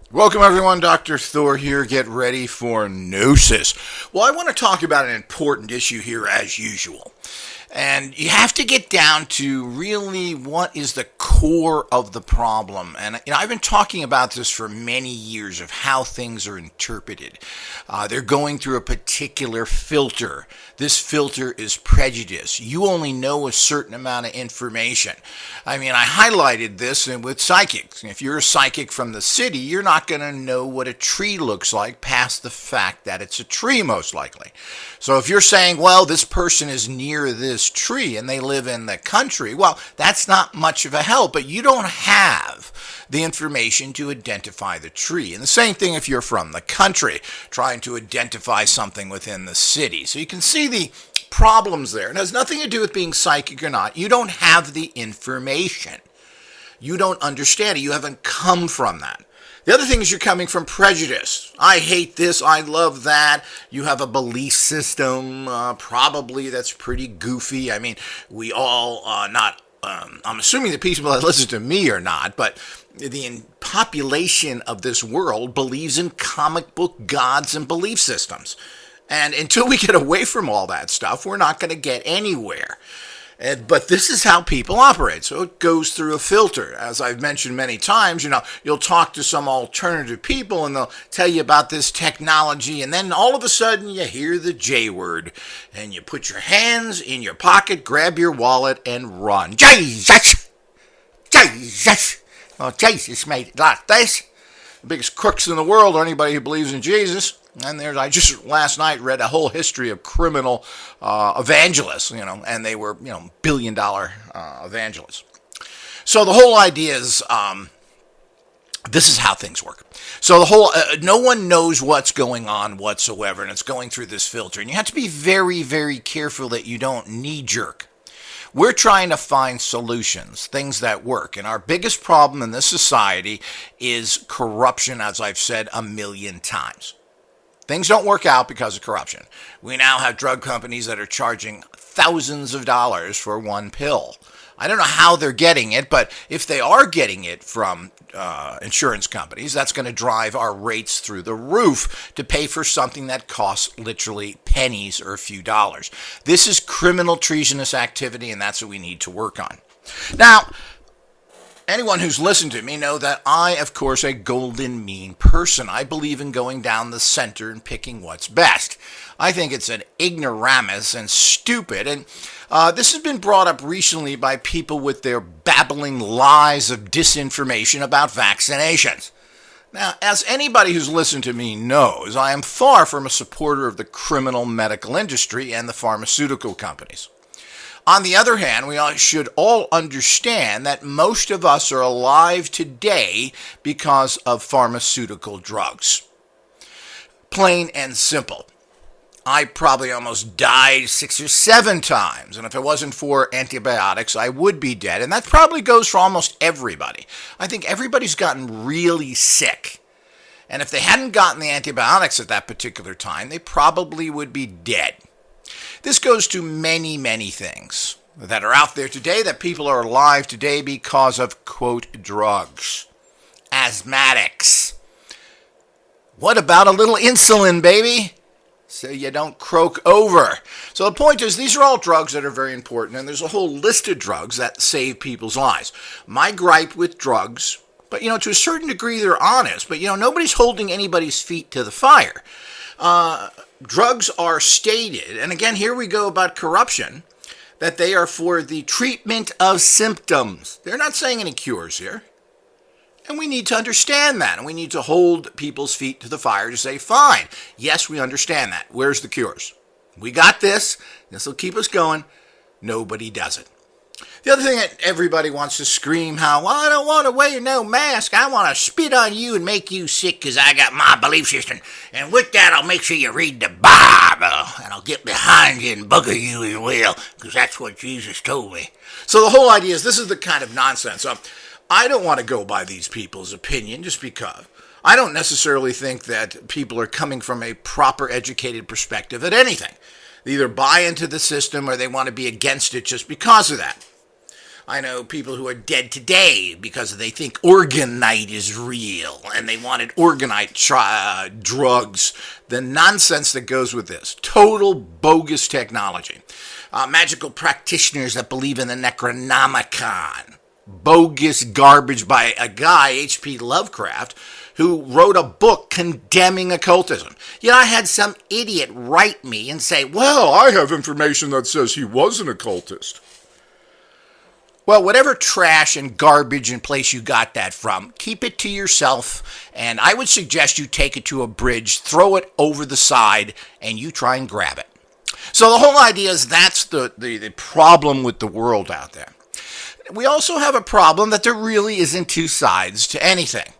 Welcome everyone, Dr. Thor here. Get ready for Gnosis. Well, I want to talk about an important issue here as usual. And you have to get down to really what is the core of the problem. And I've been talking about this for many years of how things are interpreted. They're going through a particular filter. This filter is prejudice. You only know a certain amount of information. I highlighted this with psychics. If you're a psychic from the city, you're not going to know what a tree looks like past the fact that it's a tree, most likely. So if you're saying, well, this person is near this tree and they live in the country, well, that's not much of a help, but you don't have the information to identify the tree. And the same thing if you're from the country, trying to identify something within the city. So you can see the problems there. It has nothing to do with being psychic or not. You don't have the information. You don't understand it. You haven't come from that. The other thing is you're coming from prejudice. I hate this, I love that. You have a belief system, probably that's pretty goofy. We all I'm assuming the people that listen to me are not, but the population of this world believes in comic book gods and belief systems. And until we get away from all that stuff, we're not going to get anywhere. But this is how people operate. So it goes through a filter. As I've mentioned many times, you'll talk to some alternative people and they'll tell you about this technology. And then all of a sudden you hear the J word and you put your hands in your pocket, grab your wallet and run. Jesus! Jesus! Well, Jesus made it like this. The biggest crooks in the world are anybody who believes in Jesus. And I just last night read a whole history of criminal evangelists, and they were, billion-dollar evangelists. So the whole idea is this is how things work. So the whole no one knows what's going on whatsoever, and it's going through this filter. And you have to be very, very careful that you don't knee-jerk. We're trying to find solutions, things that work. And our biggest problem in this society is corruption, as I've said a million times. Things don't work out because of corruption. We now have drug companies that are charging thousands of dollars for one pill. I don't know how they're getting it, but if they are getting it from insurance companies, that's going to drive our rates through the roof to pay for something that costs literally pennies or a few dollars. This is criminal treasonous activity, and that's what we need to work on. Now, anyone who's listened to me know that I, of course, a golden mean person. I believe in going down the center and picking what's best. I think it's an ignoramus and stupid, and this has been brought up recently by people with their babbling lies of disinformation about vaccinations. Now, as anybody who's listened to me knows, I am far from a supporter of the criminal medical industry and the pharmaceutical companies. On the other hand, we should all understand that most of us are alive today because of pharmaceutical drugs. Plain and simple. I probably almost died 6 or 7 times, and if it wasn't for antibiotics, I would be dead. And that probably goes for almost everybody. I think everybody's gotten really sick. And if they hadn't gotten the antibiotics at that particular time, they probably would be dead. This goes to many, many things that are out there today, that people are alive today because of, quote, drugs. Asthmatics. What about a little insulin, baby? So you don't croak over. So the point is, these are all drugs that are very important, and there's a whole list of drugs that save people's lives. My gripe with drugs, but to a certain degree they're honest, but nobody's holding anybody's feet to the fire. Drugs are stated, and again, here we go about corruption, that they are for the treatment of symptoms. They're not saying any cures here. And we need to understand that, and we need to hold people's feet to the fire to say, fine, yes, we understand that. Where's the cures? We got this. This will keep us going. Nobody does it. The other thing that everybody wants to scream how, well, I don't want to wear no mask. I want to spit on you and make you sick because I got my belief system. And with that, I'll make sure you read the Bible. And I'll get behind you and bugger you as well because that's what Jesus told me. So the whole idea is this is the kind of nonsense. I don't want to go by these people's opinion just because. I don't necessarily think that people are coming from a proper educated perspective at anything. They either buy into the system or they want to be against it just because of that. I know people who are dead today because they think orgonite is real and they wanted orgonite drugs. The nonsense that goes with this. Total bogus technology. Magical practitioners that believe in the Necronomicon. Bogus garbage by a guy, H.P. Lovecraft, who wrote a book condemning occultism. Yet I had some idiot write me and say, well, I have information that says he was an occultist. Well, whatever trash and garbage and place you got that from, keep it to yourself, and I would suggest you take it to a bridge, throw it over the side, and you try and grab it. So the whole idea is that's the problem with the world out there. We also have a problem that there really isn't two sides to anything.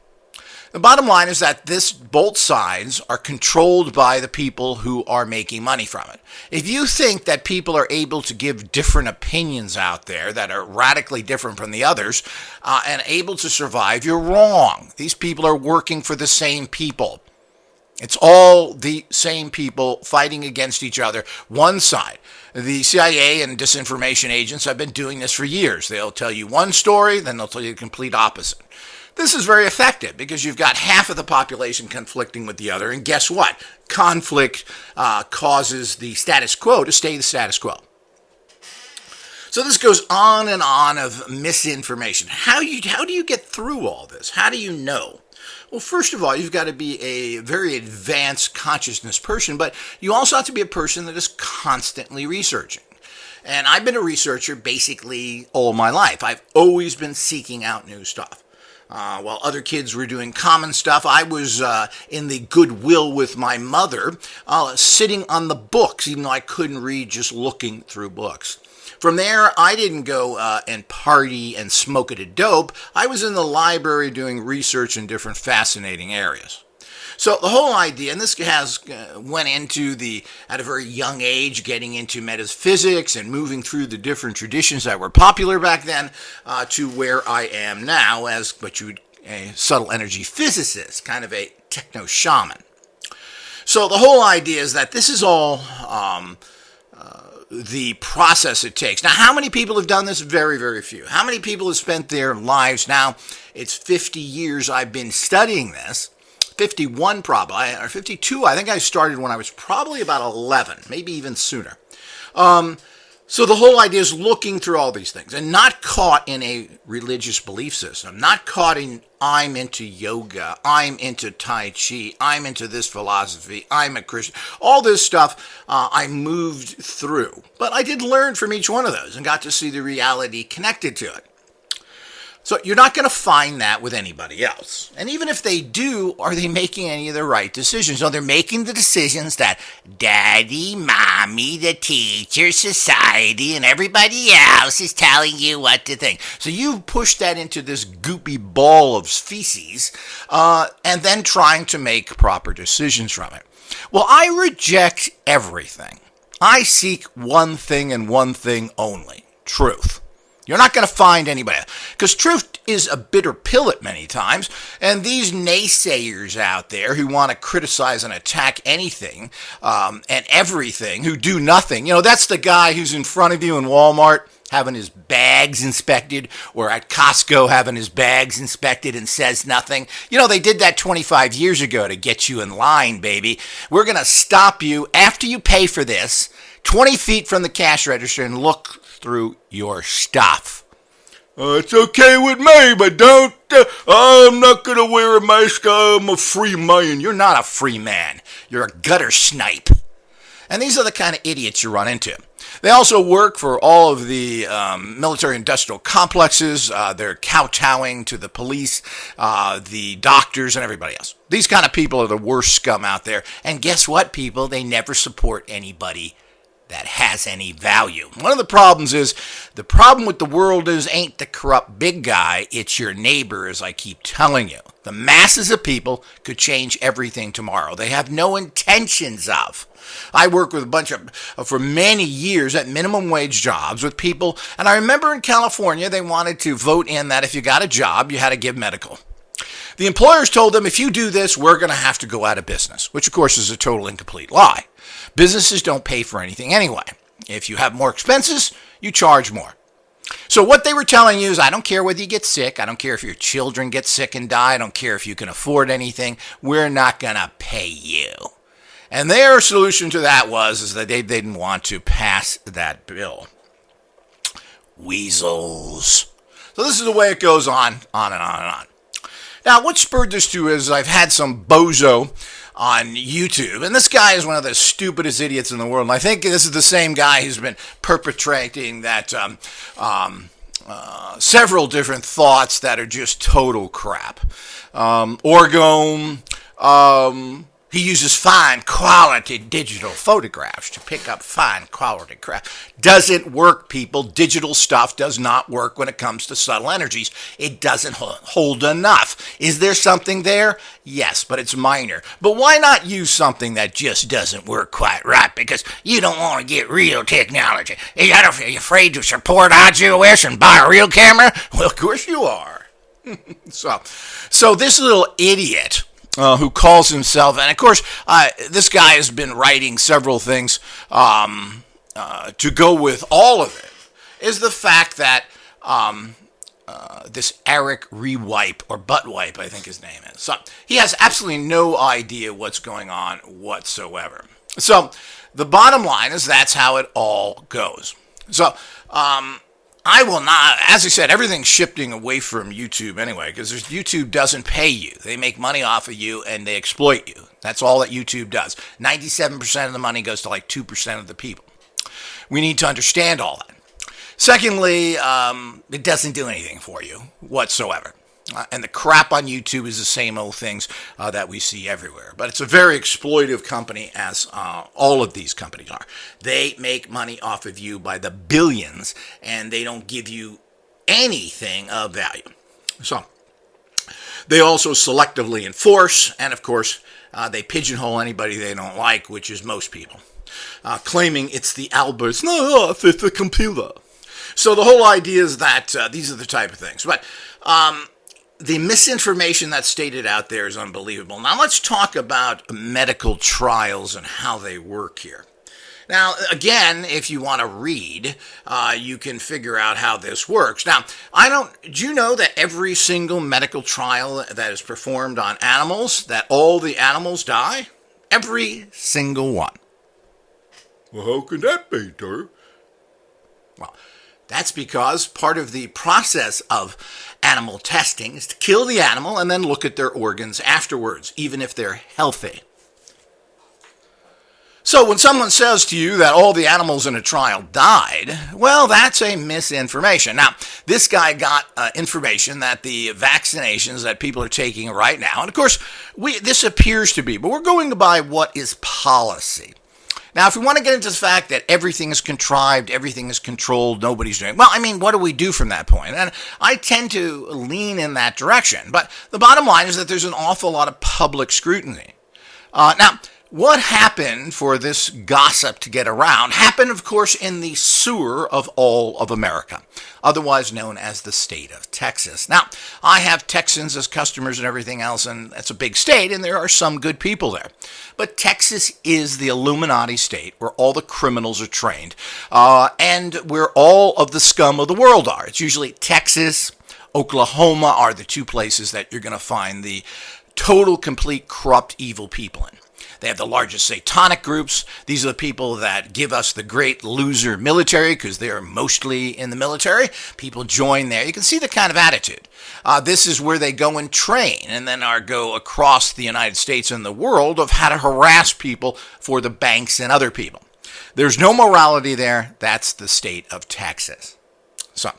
The bottom line is that both sides are controlled by the people who are making money from it. If you think that people are able to give different opinions out there that are radically different from the others and able to survive, you're wrong. These people are working for the same people. It's all the same people fighting against each other. One side. The CIA and disinformation agents have been doing this for years. They'll tell you one story, then they'll tell you the complete opposite. This is very effective because you've got half of the population conflicting with the other, and guess what? Conflict causes the status quo to stay the status quo. So this goes on and on of misinformation. How do you get through all this? How do you know? Well, first of all, you've got to be a very advanced consciousness person, but you also have to be a person that is constantly researching. And I've been a researcher basically all my life. I've always been seeking out new stuff. While other kids were doing common stuff, I was in the goodwill with my mother, sitting on the books, even though I couldn't read, just looking through books. From there, I didn't go and party and smoke a dope. I was in the library doing research in different fascinating areas. So the whole idea, and this has went into at a very young age, getting into metaphysics and moving through the different traditions that were popular back then to where I am now as a subtle energy physicist, kind of a techno shaman. So the whole idea is that this is all the process it takes. Now, how many people have done this? Very, very few. How many people have spent their lives now? It's 50 years I've been studying this. 51 probably, or 52. I think I started when I was probably about 11, maybe even sooner. So the whole idea is looking through all these things and not caught in a religious belief system, not caught in I'm into yoga, I'm into Tai Chi, I'm into this philosophy, I'm a Christian. All this stuff I moved through. But I did learn from each one of those and got to see the reality connected to it. So you're not going to find that with anybody else. And even if they do, are they making any of the right decisions? No, they're making the decisions that daddy, mommy, the teacher, society, and everybody else is telling you what to think. So you push that into this goopy ball of feces and then trying to make proper decisions from it. Well, I reject everything. I seek one thing and one thing only, truth. You're not going to find anybody, because truth is a bitter pill at many times, and these naysayers out there who want to criticize and attack anything and everything, who do nothing, that's the guy who's in front of you in Walmart having his bags inspected, or at Costco having his bags inspected and says nothing. They did that 25 years ago to get you in line, baby. We're going to stop you after you pay for this 20 feet from the cash register and look through your stuff. It's okay with me, but I'm not going to wear a mask. I'm a free man. You're not a free man. You're a gutter snipe. And these are the kind of idiots you run into. They also work for all of the military-industrial complexes. They're kowtowing to the police, the doctors, and everybody else. These kind of people are the worst scum out there. And guess what, people? They never support anybody that has any value. One of the problems is, the problem with the world ain't the corrupt big guy, it's your neighbor, as I keep telling you. The masses of people could change everything tomorrow. They have no intentions of. I worked with a bunch for many years at minimum wage jobs with people, and I remember in California, they wanted to vote in that if you got a job, you had to give medical. The employers told them, if you do this, we're going to have to go out of business, which of course is a total and complete lie. Businesses don't pay for anything anyway. If you have more expenses, you charge more. So what they were telling you is, I don't care whether you get sick. I don't care if your children get sick and die. I don't care if you can afford anything. We're not going to pay you. And their solution to that is that they didn't want to pass that bill. Weasels. So this is the way it goes on and on and on. Now, what spurred this to is I've had some bozo on YouTube, and this guy is one of the stupidest idiots in the world. And I think this is the same guy who's been perpetrating that several different thoughts that are just total crap. Orgone. He uses fine quality digital photographs to pick up fine quality crap. Doesn't work, people. Digital stuff does not work when it comes to subtle energies. It doesn't hold enough. Is there something there? Yes, but it's minor. But why not use something that just doesn't work quite right? Because you don't want to get real technology. Are you afraid to support iOS and buy a real camera? Well, of course you are. So this little idiot who calls himself, and of course, this guy has been writing several things to go with all of it, is the fact that this Eric Rewipe, or Buttwipe, I think his name is. So he has absolutely no idea what's going on whatsoever. So the bottom line is that's how it all goes. So I will not, as I said, everything's shifting away from YouTube anyway, because YouTube doesn't pay you. They make money off of you and they exploit you. That's all that YouTube does. 97% of the money goes to like 2% of the people. We need to understand all that. Secondly, it doesn't do anything for you whatsoever. And the crap on YouTube is the same old things that we see everywhere. But it's a very exploitive company, as all of these companies are. They make money off of you by the billions, and they don't give you anything of value. So they also selectively enforce, and of course, they pigeonhole anybody they don't like, which is most people, claiming it's the Alberts. No, it's the computer. So the whole idea is that these are the type of things. But the misinformation that's stated out there is unbelievable. Now let's talk about medical trials and how they work here. Now, again, if you want to read, you can figure out how this works. Now, do you know that every single medical trial that is performed on animals, that all the animals die? Every single one. Well, how can that be, sir? Well, that's because part of the process of animal testing is to kill the animal and then look at their organs afterwards, even if they're healthy. So when someone says to you that all the animals in a trial died, well, that's a misinformation. Now, this guy got information that the vaccinations that people are taking right now, and of course, this appears to be, but we're going by what is policy. Now, if we want to get into the fact that everything is contrived, everything is controlled, nobody's doing it, well, I mean, what do we do from that point? And I tend to lean in that direction. But the bottom line is that there's an awful lot of public scrutiny. Now, what happened for this gossip to get around happened, of course, in the sewer of all of America, otherwise known as the state of Texas. Now, I have Texans as customers and everything else, and it's a big state, and there are some good people there. But Texas is the Illuminati state where all the criminals are trained, and where all of the scum of the world are. It's usually Texas, Oklahoma are the two places that you're going to find the total, complete, corrupt, evil people in. They have the largest satanic groups. These are the people that give us the great loser military because they're mostly in the military. People join there. You can see the kind of attitude. This is where they go and train and then go across the United States and the world of how to harass people for the banks and other people. There's no morality there. That's the state of Texas. So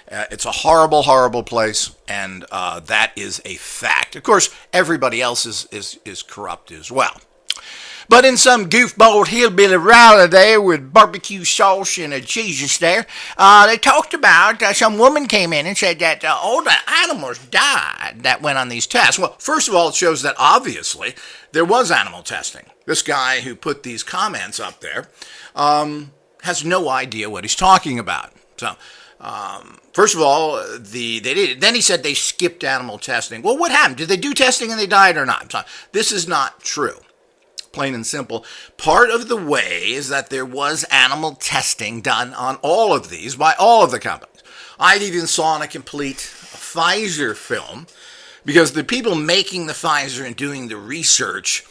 it's a horrible, horrible place, and that is a fact. Of course, everybody else is corrupt as well. But in some goofball hillbilly rally there with barbecue sauce and a Jesus there, they talked about some woman came in and said that all the animals died that went on these tests. Well, first of all, it shows that obviously there was animal testing. This guy who put these comments up there has no idea what he's talking about. So, first of all, then he said they skipped animal testing. Well, what happened? Did they do testing and they died or not? So, this is not true. Plain and simple. Part of the way is that there was animal testing done on all of these by all of the companies. I even saw in a complete Pfizer film, because the people making the Pfizer and doing the research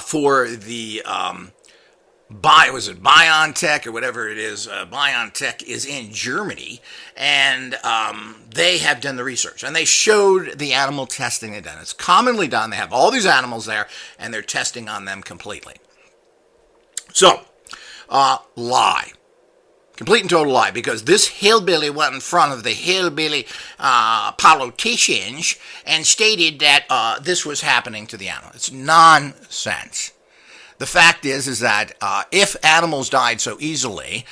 for the was it BioNTech or whatever it is? BioNTech is in Germany, and they have done the research, and they showed the animal testing they've done. It's commonly done. They have all these animals there, and they're testing on them completely. So, lie. Complete and total lie, because this hillbilly went in front of the hillbilly politicians and stated that this was happening to the animal. It's nonsense. The fact is that if animals died so easily,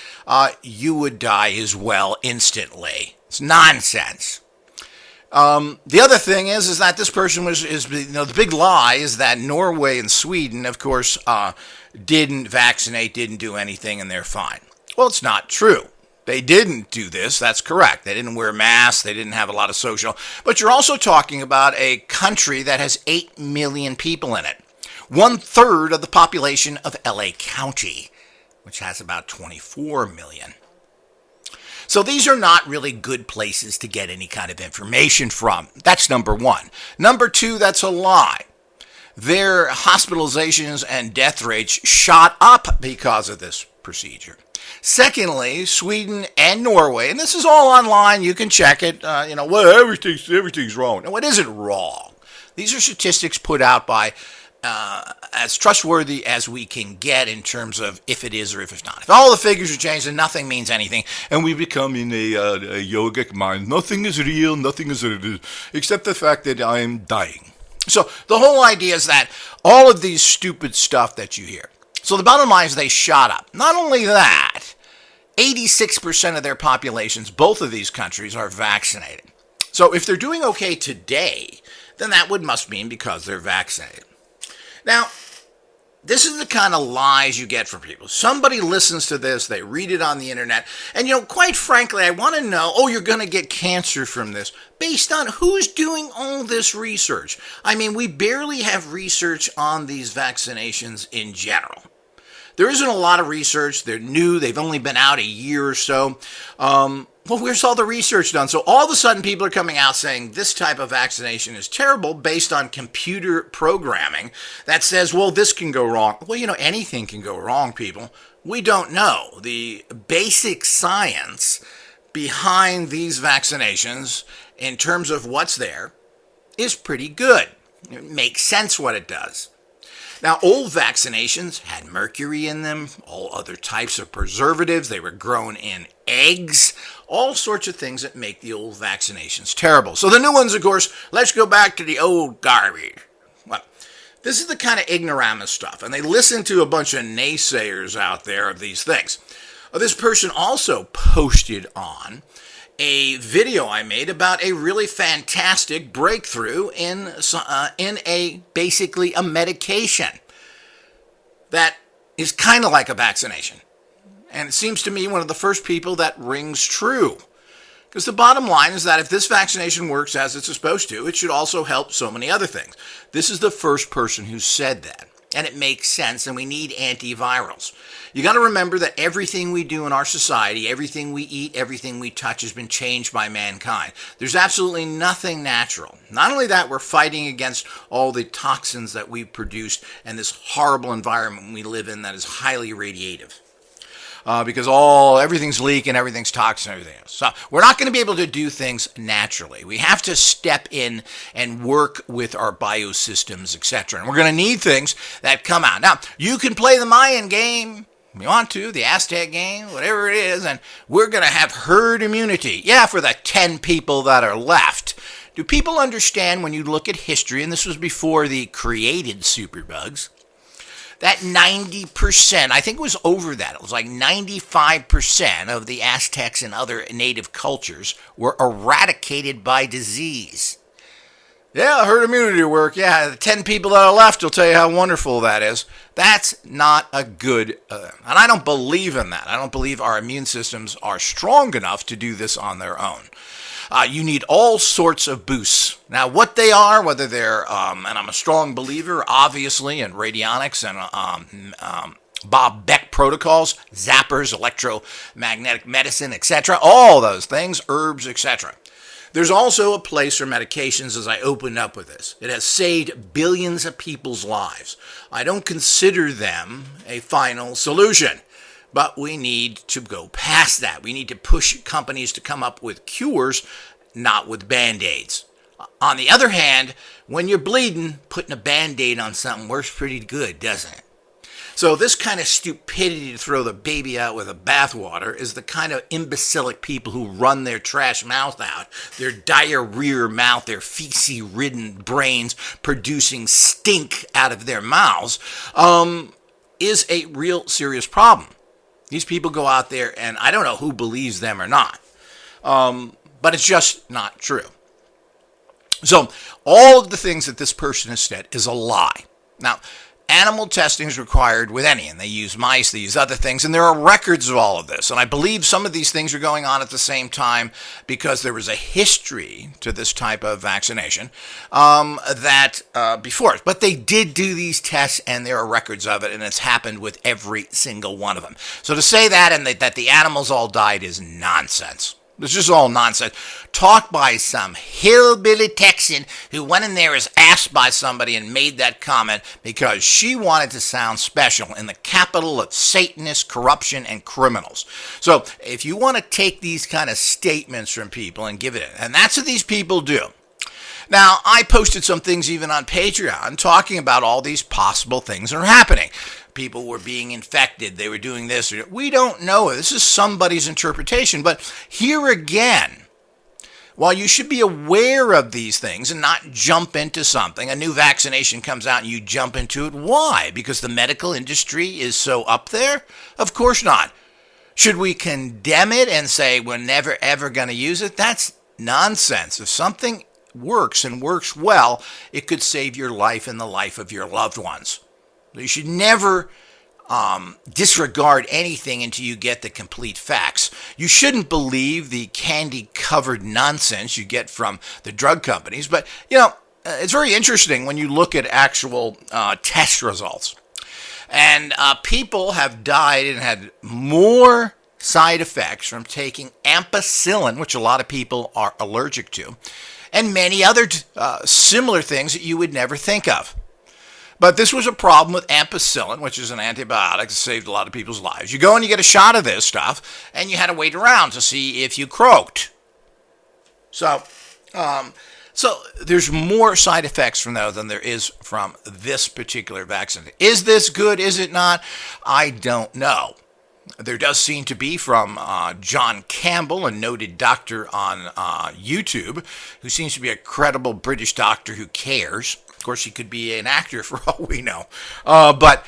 you would die as well instantly. It's nonsense. The other thing is that this person the big lie is that Norway and Sweden, of course, didn't vaccinate, didn't do anything, and they're fine. Well, it's not true. They didn't do this. That's correct. They didn't wear masks. They didn't have a lot of social. But you're also talking about a country that has 8 million people in it. 1/3 of the population of LA County, which has about 24 million. So these are not really good places to get any kind of information from. That's number one. Number two, that's a lie. Their hospitalizations and death rates shot up because of this procedure. Secondly, Sweden and Norway, and this is all online, you can check it, everything's wrong. No, it isn't wrong. These are statistics put out by as trustworthy as we can get in terms of if it is or if it's not. If all the figures are changed, then nothing means anything, and we become in a yogic mind. Nothing is real, nothing is except the fact that I am dying. So the whole idea is that all of these stupid stuff that you hear. So the bottom line is they shot up. Not only that, 86% of their populations, both of these countries, are vaccinated. So if they're doing okay today, then that must mean because they're vaccinated. Now, this is the kind of lies you get from people. Somebody listens to this, they read it on the internet, and quite frankly, I want to know, you're going to get cancer from this, based on who's doing all this research. I mean, we barely have research on these vaccinations in general. There isn't a lot of research. They're new. They've only been out a year or so. Well, where's all the research done? So all of a sudden people are coming out saying this type of vaccination is terrible based on computer programming that says, well, this can go wrong. Well, anything can go wrong, people. We don't know. The basic science behind these vaccinations in terms of what's there is pretty good. It makes sense what it does. Now, old vaccinations had mercury in them, all other types of preservatives. They were grown in eggs, all sorts of things that make the old vaccinations terrible. So the new ones, of course, let's go back to the old garbage. Well, this is the kind of ignoramus stuff, and they listen to a bunch of naysayers out there of these things. This person also posted on a video I made about a really fantastic breakthrough in basically a medication that is kind of like a vaccination. And it seems to me one of the first people that rings true. Because the bottom line is that if this vaccination works as it's supposed to, it should also help so many other things. This is the first person who said that. And it makes sense, and we need antivirals. You got to remember that everything we do in our society, everything we eat, everything we touch has been changed by mankind. There's absolutely nothing natural. Not only that, we're fighting against all the toxins that we've produced and this horrible environment we live in that is highly radiative. Because everything's leaking, everything's toxic, and everything else. So we're not going to be able to do things naturally. We have to step in and work with our biosystems, etc. And we're going to need things that come out. Now, you can play the Mayan game if you want to, the Aztec game, whatever it is, and we're going to have herd immunity. Yeah, for the 10 people that are left. Do people understand when you look at history, and this was before the created superbugs, that 90%, I think it was over that, it was like 95% of the Aztecs and other native cultures were eradicated by disease. Yeah, herd immunity work. Yeah, the 10 people that are left will tell you how wonderful that is. That's not a good, and I don't believe in that. I don't believe our immune systems are strong enough to do this on their own. You need all sorts of boosts. Now, what they are, whether they're, and I'm a strong believer, obviously, in radionics and Bob Beck protocols, zappers, electromagnetic medicine, etc. All those things, herbs, etc. There's also a place for medications as I opened up with this. It has saved billions of people's lives. I don't consider them a final solution, but we need to go past that. We need to push companies to come up with cures, not with Band-Aids. On the other hand, when you're bleeding, putting a Band-Aid on something works pretty good, doesn't it? So this kind of stupidity to throw the baby out with the bathwater is the kind of imbecilic people who run their trash mouth out, their diarrhea mouth, their feces-ridden brains producing stink out of their mouths, is a real serious problem. These people go out there, and I don't know who believes them or not, but it's just not true. So all of the things that this person has said is a lie. Now, animal testing is required with any, and they use mice, they use other things, and there are records of all of this. And I believe some of these things are going on at the same time because there was a history to this type of vaccination before. But they did do these tests, and there are records of it, and it's happened with every single one of them. So to say that and that the animals all died is nonsense. It's just all nonsense. Talk by some hillbilly Texan who went in there as asked by somebody and made that comment because she wanted to sound special in the capital of Satanists, corruption, and criminals. So if you want to take these kind of statements from people and give it, and that's what these people do. Now, I posted some things even on Patreon talking about all these possible things that are happening. People were being infected. They were doing this. We don't know. This is somebody's interpretation. But here again, while you should be aware of these things and not jump into something, a new vaccination comes out and you jump into it. Why? Because the medical industry is so up there? Of course not. Should we condemn it and say we're never, ever going to use it? That's nonsense. If something works and works well, it could save your life and the life of your loved ones. You should never disregard anything until you get the complete facts. You shouldn't believe the candy-covered nonsense you get from the drug companies. But, it's very interesting when you look at actual test results. And people have died and had more side effects from taking ampicillin, which a lot of people are allergic to, and many other similar things that you would never think of. But this was a problem with ampicillin, which is an antibiotic that saved a lot of people's lives. You go and you get a shot of this stuff, and you had to wait around to see if you croaked. So there's more side effects from those than there is from this particular vaccine. Is this good? Is it not? I don't know. There does seem to be from John Campbell, a noted doctor on YouTube, who seems to be a credible British doctor who cares. Of course, he could be an actor for all we know. But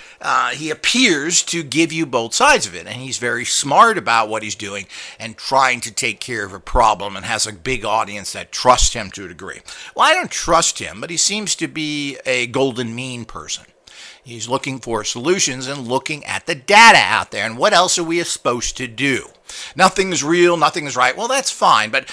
he appears to give you both sides of it. And he's very smart about what he's doing and trying to take care of a problem and has a big audience that trusts him to a degree. Well, I don't trust him, but he seems to be a golden mean person. He's looking for solutions and looking at the data out there. And what else are we supposed to do? Nothing is real, nothing is right. Well, that's fine, but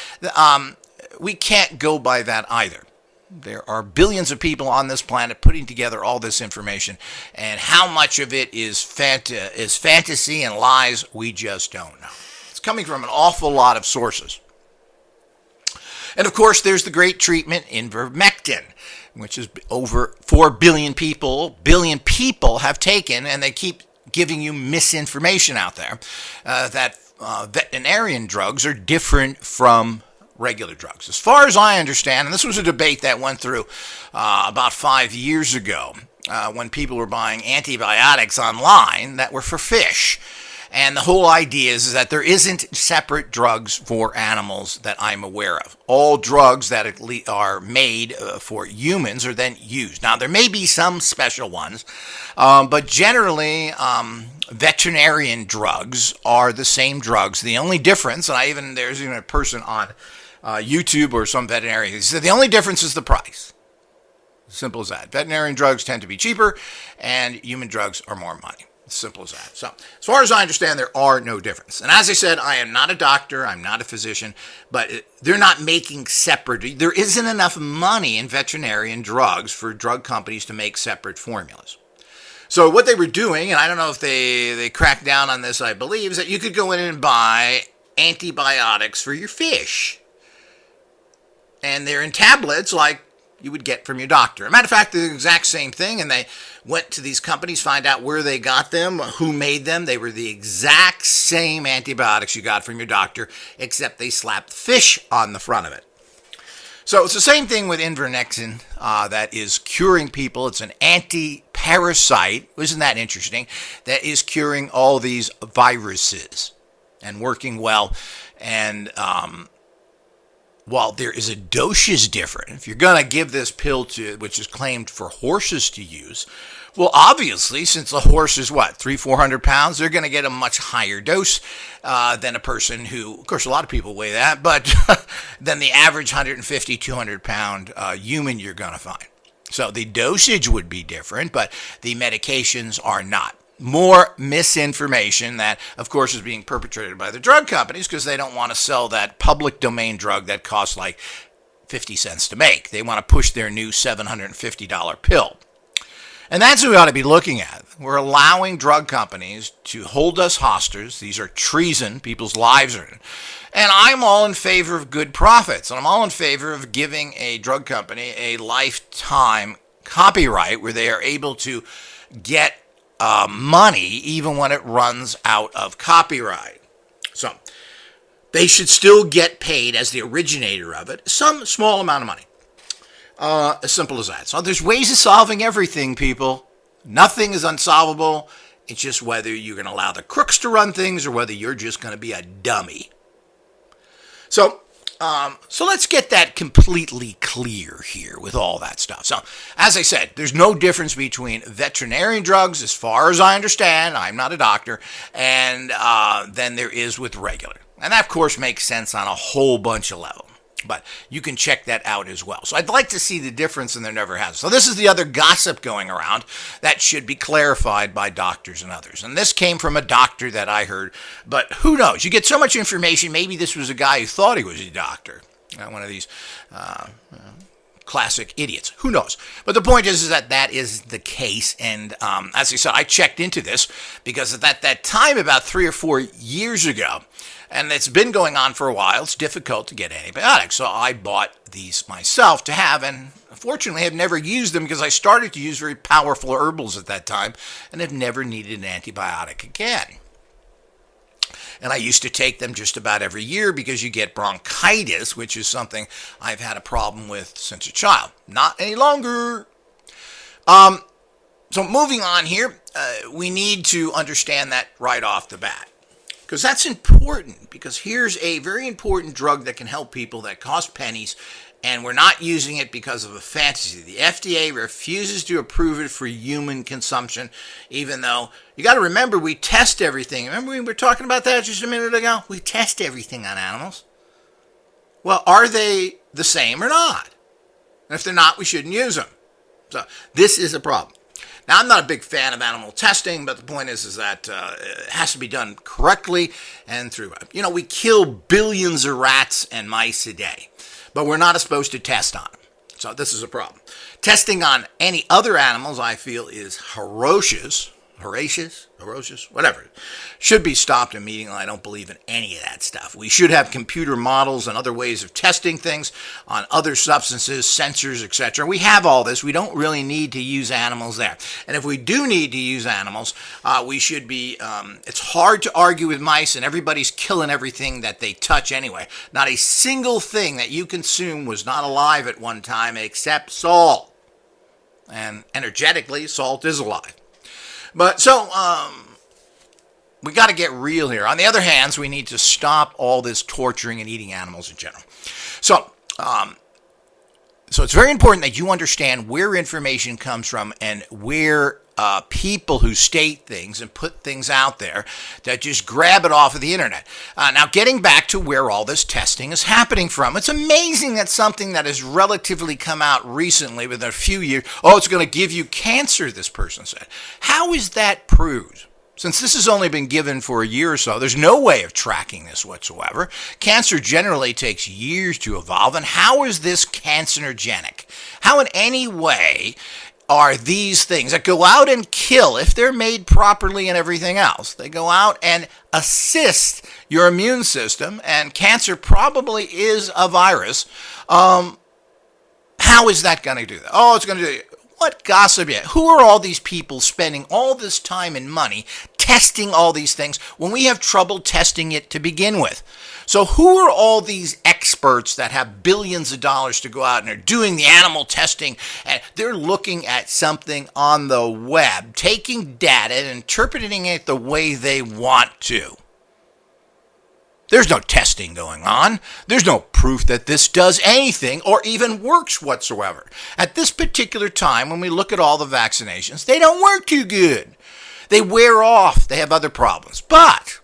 we can't go by that either. There are billions of people on this planet putting together all this information, and how much of it is fantasy and lies, we just don't know. It's coming from an awful lot of sources. And of course, there's the great treatment ivermectin, which is over 4 billion people have taken, and they keep giving you misinformation out there that veterinarian drugs are different from regular drugs. As far as I understand, and this was a debate that went through about 5 years ago when people were buying antibiotics online that were for fish. And the whole idea is that there isn't separate drugs for animals that I'm aware of. All drugs that are made for humans are then used. Now, there may be some special ones, but generally, veterinarian drugs are the same drugs. The only difference, and there's even a person on YouTube or some veterinarian who said the only difference is the price. Simple as that. Veterinarian drugs tend to be cheaper, and human drugs are more money. Simple as that. So, as far as I understand, there are no difference. And as I said, I am not a doctor, I'm not a physician, but they're not making separate. There isn't enough money in veterinarian drugs for drug companies to make separate formulas. So what they were doing, and I don't know if they cracked down on this, I believe, is that you could go in and buy antibiotics for your fish. And they're in tablets like you would get from your doctor. As a matter of fact, they're the exact same thing, and they went to these companies, find out where they got them, who made them. They were the exact same antibiotics you got from your doctor, except they slapped fish on the front of it. So it's the same thing with ivermectin that is curing people. It's an antiparasite, isn't that interesting, that is curing all these viruses and working well. And while there is a dosage different, if you're going to give this pill to, which is claimed for horses to use, well, obviously, since the horse is 300-400 pounds, they're going to get a much higher dose than a person who, of course, a lot of people weigh that, but than the average 150-200 pound human you're going to find. So the dosage would be different, but the medications are not. More misinformation that, of course, is being perpetrated by the drug companies because they don't want to sell that public domain drug that costs like 50 cents to make. They want to push their new $750 pill. And that's what we ought to be looking at. We're allowing drug companies to hold us hostage. These are treason. People's lives are in. And I'm all in favor of good profits. And I'm all in favor of giving a drug company a lifetime copyright where they are able to get money even when it runs out of copyright. So they should still get paid as the originator of it, some small amount of money. As simple as that. So there's ways of solving everything, people. Nothing is unsolvable. It's just whether you're going to allow the crooks to run things or whether you're just going to be a dummy. So let's get that completely clear here with all that stuff. So, as I said, there's no difference between veterinarian drugs, as far as I understand, I'm not a doctor, and than there is with regular. And that, of course, makes sense on a whole bunch of levels. But you can check that out as well. So I'd like to see the difference, and there never has. So this is the other gossip going around that should be clarified by doctors and others. And this came from a doctor that I heard, but who knows? You get so much information, maybe this was a guy who thought he was a doctor. One of these classic idiots. Who knows? But the point is that is the case. And as I said, I checked into this because at that time, about 3 or 4 years ago, and it's been going on for a while, it's difficult to get antibiotics. So I bought these myself to have, and unfortunately have never used them because I started to use very powerful herbals at that time and have never needed an antibiotic again. And I used to take them just about every year because you get bronchitis, which is something I've had a problem with since a child. Not any longer. So moving on here, we need to understand that right off the bat. Because that's important, because here's a very important drug that can help people that cost pennies, and we're not using it because of a fantasy. The FDA refuses to approve it for human consumption, even though, you got to remember, we test everything. Remember we were talking about that just a minute ago? We test everything on animals. Well, are they the same or not? And if they're not, we shouldn't use them. So this is a problem. Now, I'm not a big fan of animal testing, but the point is that it has to be done correctly and through. We kill billions of rats and mice a day, but we're not supposed to test on them. So this is a problem. Testing on any other animals, I feel, is ferocious, whatever. Should be stopped immediately. I don't believe in any of that stuff. We should have computer models and other ways of testing things on other substances, sensors, etc. We have all this. We don't really need to use animals there. And if we do need to use animals, we should be, it's hard to argue with mice, and everybody's killing everything that they touch anyway. Not a single thing that you consume was not alive at one time except salt. And energetically, salt is alive. But so, we got to get real here. On the other hand, we need to stop all this torturing and eating animals in general. So it's very important that you understand where information comes from and where people who state things and put things out there that just grab it off of the internet. Now, getting back to where all this testing is happening from, it's amazing that something that has relatively come out recently within a few years, it's going to give you cancer, this person said. How is that proved? Since this has only been given for a year or so, there's no way of tracking this whatsoever. Cancer generally takes years to evolve, and how is this cancerogenic? How in any way are these things that go out and kill, if they're made properly and everything else. They go out and assist your immune system, and cancer probably is a virus. How is that going to do that? Oh, it's going to do what gossip yet? Who are all these people spending all this time and money testing all these things when we have trouble testing it to begin with? So who are all these experts that have billions of dollars to go out and are doing the animal testing, and they're looking at something on the web, taking data and interpreting it the way they want to? There's no testing going on. There's no proof that this does anything or even works whatsoever. At this particular time, when we look at all the vaccinations, they don't work too good. They wear off. They have other problems. But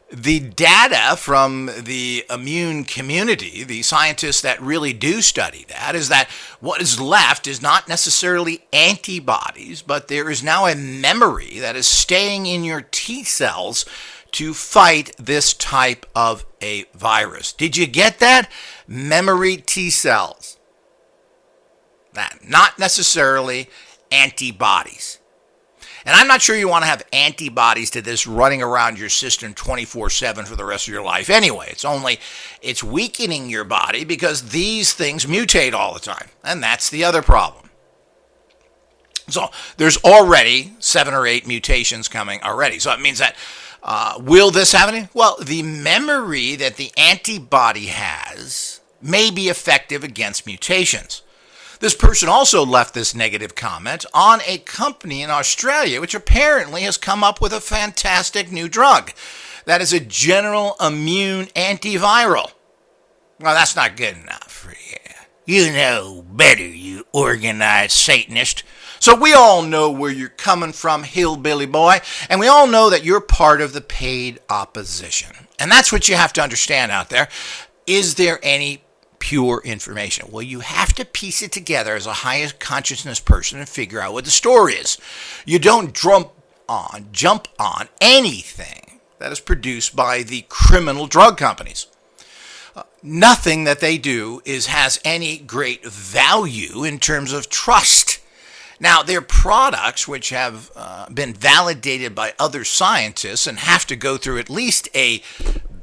the data from the immune community, the scientists that really do study that, is that what is left is not necessarily antibodies, but there is now a memory that is staying in your T cells to fight this type of a virus. Did you get that? Memory T cells. That, not necessarily antibodies. And I'm not sure you want to have antibodies to this running around your system 24/7 for the rest of your life anyway. It's weakening your body because these things mutate all the time. And that's the other problem. So there's already 7 or 8 mutations coming already. So it means that will this have any? Well, the memory that the antibody has may be effective against mutations. This person also left this negative comment on a company in Australia which apparently has come up with a fantastic new drug that is a general immune antiviral. Well, that's not good enough for you. You know better, you organized Satanist. So we all know where you're coming from, hillbilly boy, and we all know that you're part of the paid opposition. And that's what you have to understand out there. Is there any pure information? Well, you have to piece it together as a highest consciousness person and figure out what the story is. You don't jump on anything that is produced by the criminal drug companies. Nothing that they do has any great value in terms of trust. Now, their products, which have been validated by other scientists and have to go through at least a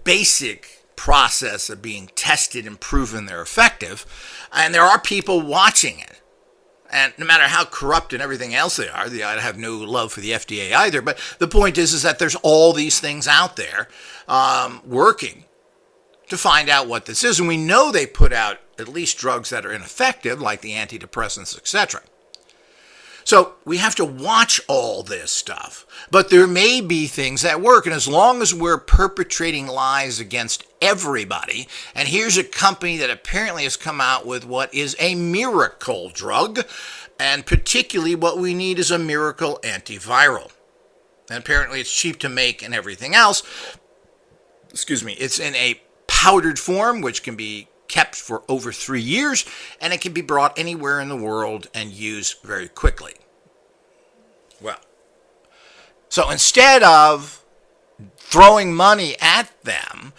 basic process of being tested and proven they're effective, and there are people watching it. And no matter how corrupt and everything else they are, I have no love for the FDA either, but the point is that there's all these things out there working to find out what this is. And we know they put out at least drugs that are ineffective, like the antidepressants, etc. So we have to watch all this stuff. But there may be things that work. And as long as we're perpetrating lies against everybody, and here's a company that apparently has come out with what is a miracle drug, and particularly what we need is a miracle antiviral. And apparently it's cheap to make and everything else. It's in a powdered form, which can be kept for over 3 years, and it can be brought anywhere in the world and used very quickly. Well, so instead of throwing money at them,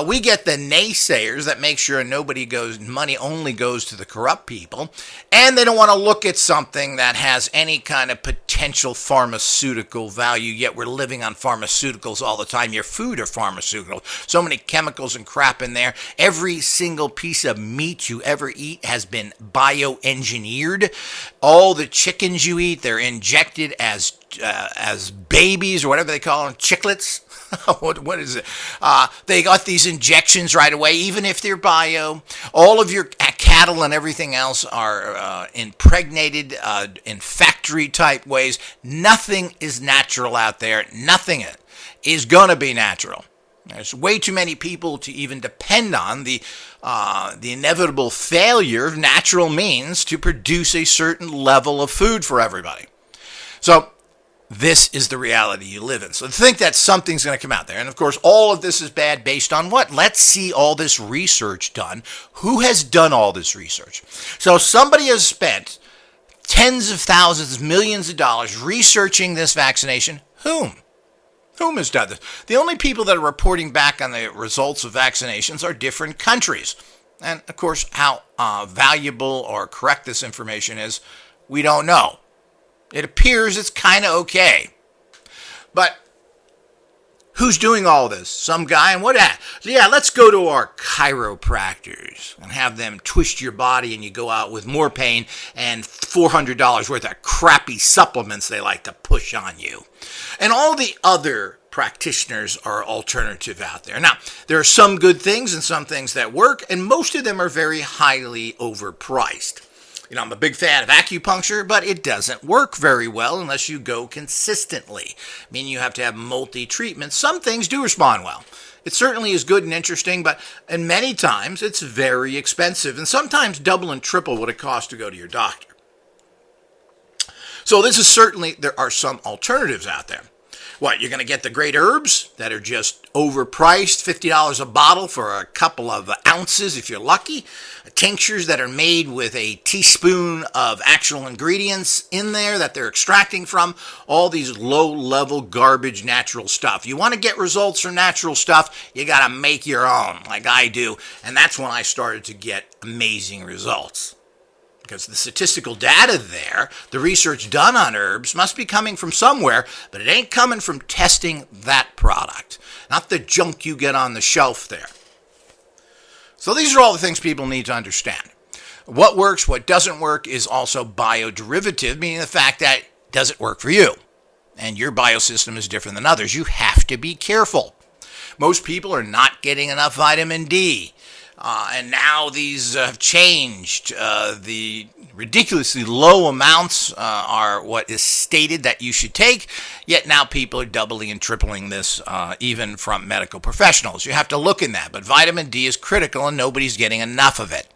we get the naysayers that make sure money only goes to the corrupt people, and they don't want to look at something that has any kind of potential pharmaceutical value, yet we're living on pharmaceuticals all the time. Your food are pharmaceutical. So many chemicals and crap in there. Every single piece of meat you ever eat has been bioengineered. All the chickens you eat, they're injected as babies, or whatever they call them, chiclets. What is it? They got these injections right away, even if they're bio. All of your cattle and everything else are impregnated in factory-type ways. Nothing is natural out there. Nothing is going to be natural. There's way too many people to even depend on the inevitable failure of natural means to produce a certain level of food for everybody. So this is the reality you live in. So think that something's going to come out there. And of course, all of this is bad based on what? Let's see all this research done. Who has done all this research? So somebody has spent tens of thousands, millions of dollars researching this vaccination. Whom? Whom has done this? The only people that are reporting back on the results of vaccinations are different countries. And of course, how valuable or correct this information is, We don't know. It appears it's kind of okay. But who's doing all this? Some guy, and what at? Yeah, let's go to our chiropractors and have them twist your body and you go out with more pain and $400 worth of crappy supplements they like to push on you. And all the other practitioners are alternative out there. Now, there are some good things and some things that work, and most of them are very highly overpriced. You know, I'm a big fan of acupuncture, but it doesn't work very well unless you go consistently. Meaning you have to have multi-treatments. Some things do respond well. It certainly is good and interesting, but and many times it's very expensive, and sometimes double and triple what it costs to go to your doctor. So this is certainly, there are some alternatives out there. What, you're going to get the great herbs that are just overpriced, $50 a bottle for a couple of ounces if you're lucky. Tinctures that are made with a teaspoon of actual ingredients in there that they're extracting from. All these low-level garbage natural stuff. You want to get results from natural stuff, you got to make your own, like I do. And that's when I started to get amazing results. Because the statistical data there, the research done on herbs, must be coming from somewhere, but it ain't coming from testing that product, not the junk you get on the shelf there. So these are all the things people need to understand. What works, what doesn't work is also bioderivative, meaning the fact that does it work for you? And your biosystem is different than others. You have to be careful. Most people are not getting enough vitamin D. And now these have changed. The ridiculously low amounts are what is stated that you should take, yet now people are doubling and tripling this, even from medical professionals. You have to look in that, but vitamin D is critical and nobody's getting enough of it,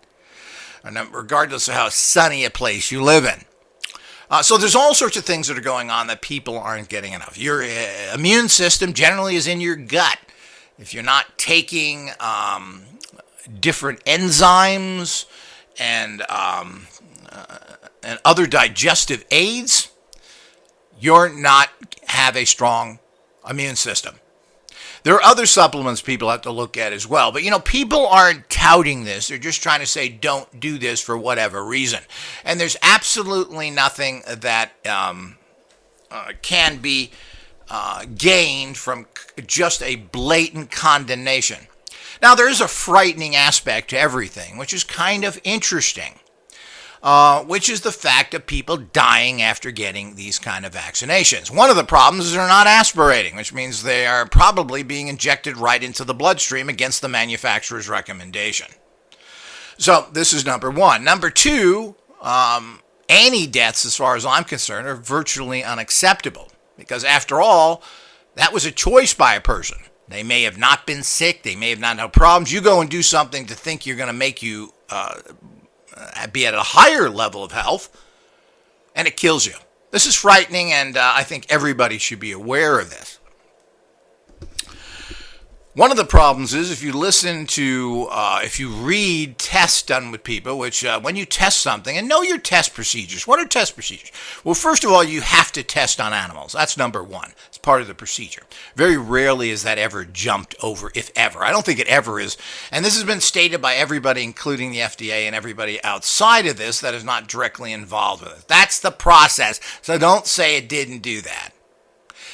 regardless of how sunny a place you live in. So there's all sorts of things that are going on that people aren't getting enough. Your immune system generally is in your gut. If you're not taking different enzymes and other digestive aids, you're not have a strong immune system. There are other supplements people have to look at as well, but people aren't touting this. They're just trying to say don't do this for whatever reason. And there's absolutely nothing that can be gained from just a blatant condemnation. Now, there is a frightening aspect to everything, which is kind of interesting, which is the fact of people dying after getting these kind of vaccinations. One of the problems is they're not aspirating, which means they are probably being injected right into the bloodstream against the manufacturer's recommendation. So this is number one. Number two, any deaths, as far as I'm concerned, are virtually unacceptable because, after all, that was a choice by a person. They may have not been sick. They may have not had problems. You go and do something to think you're going to make you be at a higher level of health, and it kills you. This is frightening, and I think everybody should be aware of this. One of the problems is if you listen to, if you read tests done with people, which when you test something, and know your test procedures. What are test procedures? Well, first of all, you have to test on animals. That's number one. It's part of the procedure. Very rarely is that ever jumped over, if ever. I don't think it ever is. And this has been stated by everybody, including the FDA and everybody outside of this that is not directly involved with it. That's the process. So don't say it didn't do that.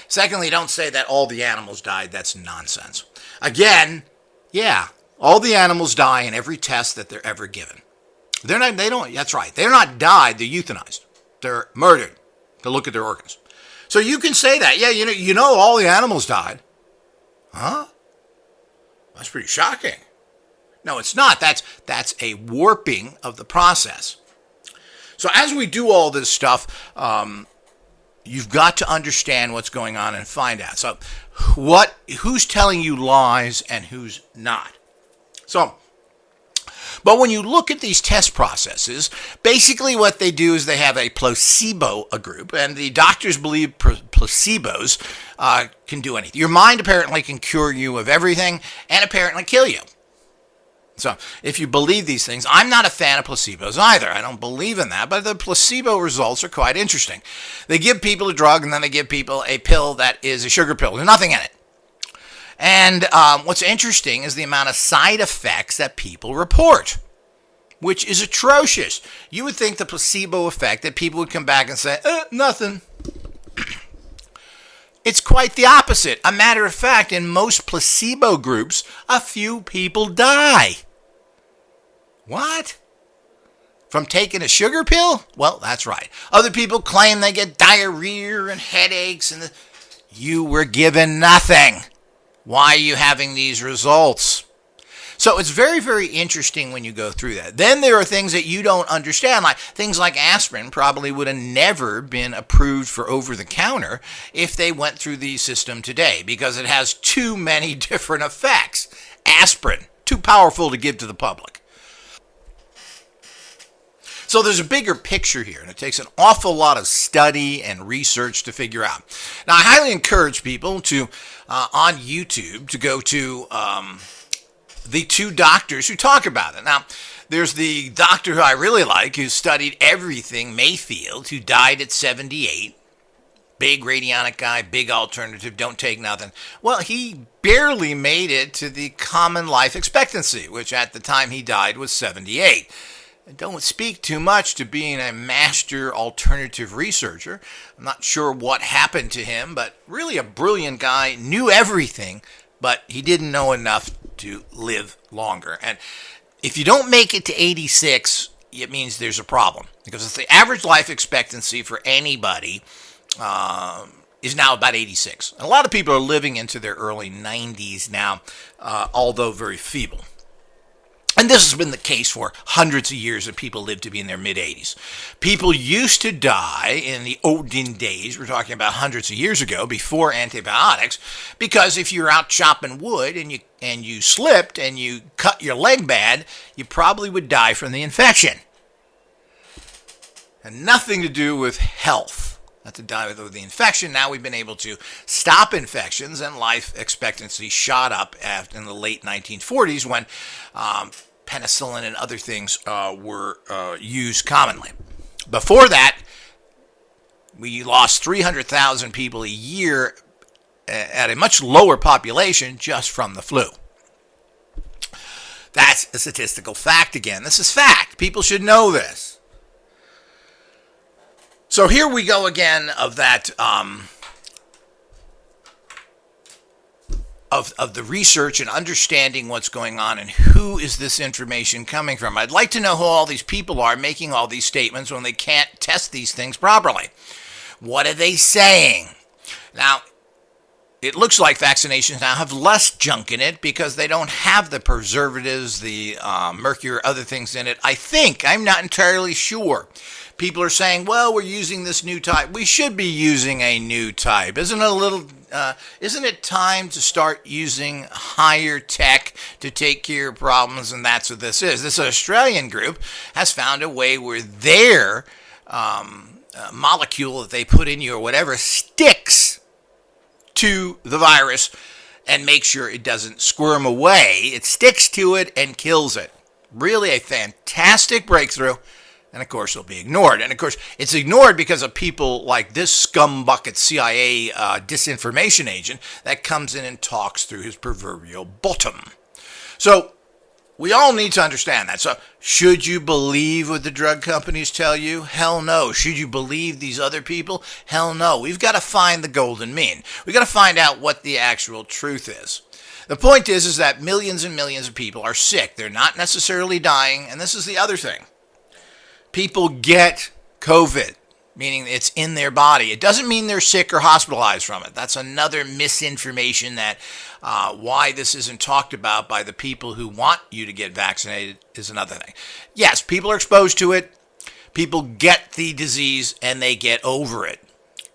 Secondly, don't say that all the animals died. That's nonsense. Again, yeah, all the animals die in every test that they're ever given. That's right. They're not died, they're euthanized. They're murdered to look at their organs. So you can say that. Yeah, you know all the animals died. Huh? That's pretty shocking. No, it's not. That's a warping of the process. So as we do all this stuff, you've got to understand what's going on and find out. So who's telling you lies and who's not? But when you look at these test processes, basically what they do is they have a placebo group, and the doctors believe placebos can do anything. Your mind apparently can cure you of everything and apparently kill you. So if you believe these things, I'm not a fan of placebos either. I don't believe in that, but the placebo results are quite interesting. They give people a drug and then they give people a pill that is a sugar pill. There's nothing in it. And what's interesting is the amount of side effects that people report. which is atrocious. You would think the placebo effect, that people would come back and say, nothing. It's quite the opposite. A matter of fact, in most placebo groups, a few people die. What? From taking a sugar pill? Well, that's right. Other people claim they get diarrhea and headaches, and you were given nothing. Why are you having these results? So it's very, very interesting when you go through that. Then there are things that you don't understand, like things like aspirin probably would have never been approved for over-the-counter if they went through the system today, because it has too many different effects. Aspirin, too powerful to give to the public. So there's a bigger picture here, and it takes an awful lot of study and research to figure out. Now, I highly encourage people to, on YouTube, to go to the two doctors who talk about it. Now, there's the doctor who I really like, who studied everything, Mayfield, who died at 78. Big radionic guy, big alternative, don't take nothing. Well, he barely made it to the common life expectancy, which at the time he died was 78. Don't speak too much to being a master alternative researcher. I'm not sure what happened to him, but really a brilliant guy, knew everything, but he didn't know enough to live longer. And if you don't make it to 86, it means there's a problem, because the average life expectancy for anybody is now about 86. And a lot of people are living into their early 90s now, although very feeble. And this has been the case for hundreds of years, that people live to be in their mid-80s. People used to die in the olden days, we're talking about hundreds of years ago, before antibiotics, because if you're out chopping wood and you slipped and you cut your leg bad, you probably would die from the infection. And nothing to do with health. Not to die with the infection. Now we've been able to stop infections, and life expectancy shot up in the late 1940s when penicillin and other things were used commonly. Before that, we lost 300,000 people a year at a much lower population just from the flu. That's a statistical fact again. This is fact. People should know this. So here we go again of that, of the research and understanding what's going on and who is this information coming from. I'd like to know who all these people are making all these statements when they can't test these things properly. What are they saying? Now, it looks like vaccinations now have less junk in it because they don't have the preservatives, the mercury, or other things in it. I'm not entirely sure. People are saying, well, we're using this new type. We should be using a new type. Isn't it time to start using higher tech to take care of problems? And that's what this is. This Australian group has found a way where their molecule that they put in you or whatever sticks to the virus and makes sure it doesn't squirm away. It sticks to it and kills it. Really a fantastic breakthrough. And of course, it'll be ignored. And of course, it's ignored because of people like this scumbucket CIA disinformation agent that comes in and talks through his proverbial bottom. So we all need to understand that. So should you believe what the drug companies tell you? Hell no. Should you believe these other people? Hell no. We've got to find the golden mean. We've got to find out what the actual truth is. The point is that millions and millions of people are sick. They're not necessarily dying. And this is the other thing. People get COVID, meaning it's in their body. It doesn't mean they're sick or hospitalized from it. That's another misinformation that why this isn't talked about by the people who want you to get vaccinated is another thing. Yes, people are exposed to it. People get the disease and they get over it.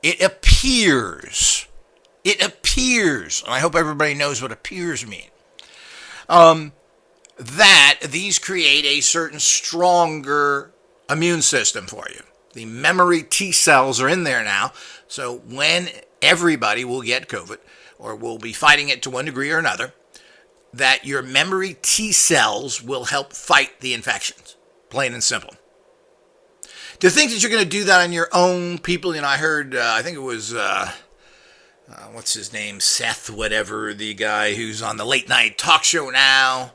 It appears, and I hope everybody knows what appears mean, that these create a certain stronger immune system for you. The memory T cells are in there now, so when everybody will get COVID, or will be fighting it to one degree or another, that your memory T cells will help fight the infections. Plain and simple. To think that you're going to do that on your own people, I heard, I think it was, what's his name, Seth, whatever, the guy who's on the late night talk show now,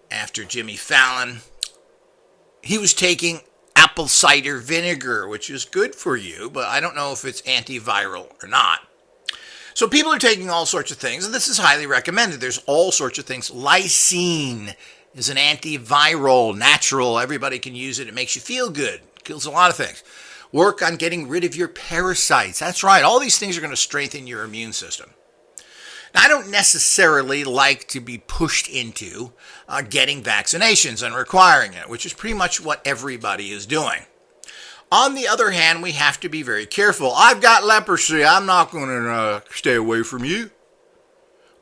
after Jimmy Fallon, he was taking apple cider vinegar, which is good for you, but I don't know if it's antiviral or not. So people are taking all sorts of things, and this is highly recommended. There's all sorts of things. Lysine is an antiviral, natural. Everybody can use it. It makes you feel good. It kills a lot of things. Work on getting rid of your parasites. That's right. All these things are going to strengthen your immune system. Now, I don't necessarily like to be pushed into getting vaccinations and requiring it, which is pretty much what everybody is doing. On the other hand, we have to be very careful. I've got leprosy. I'm not going to stay away from you.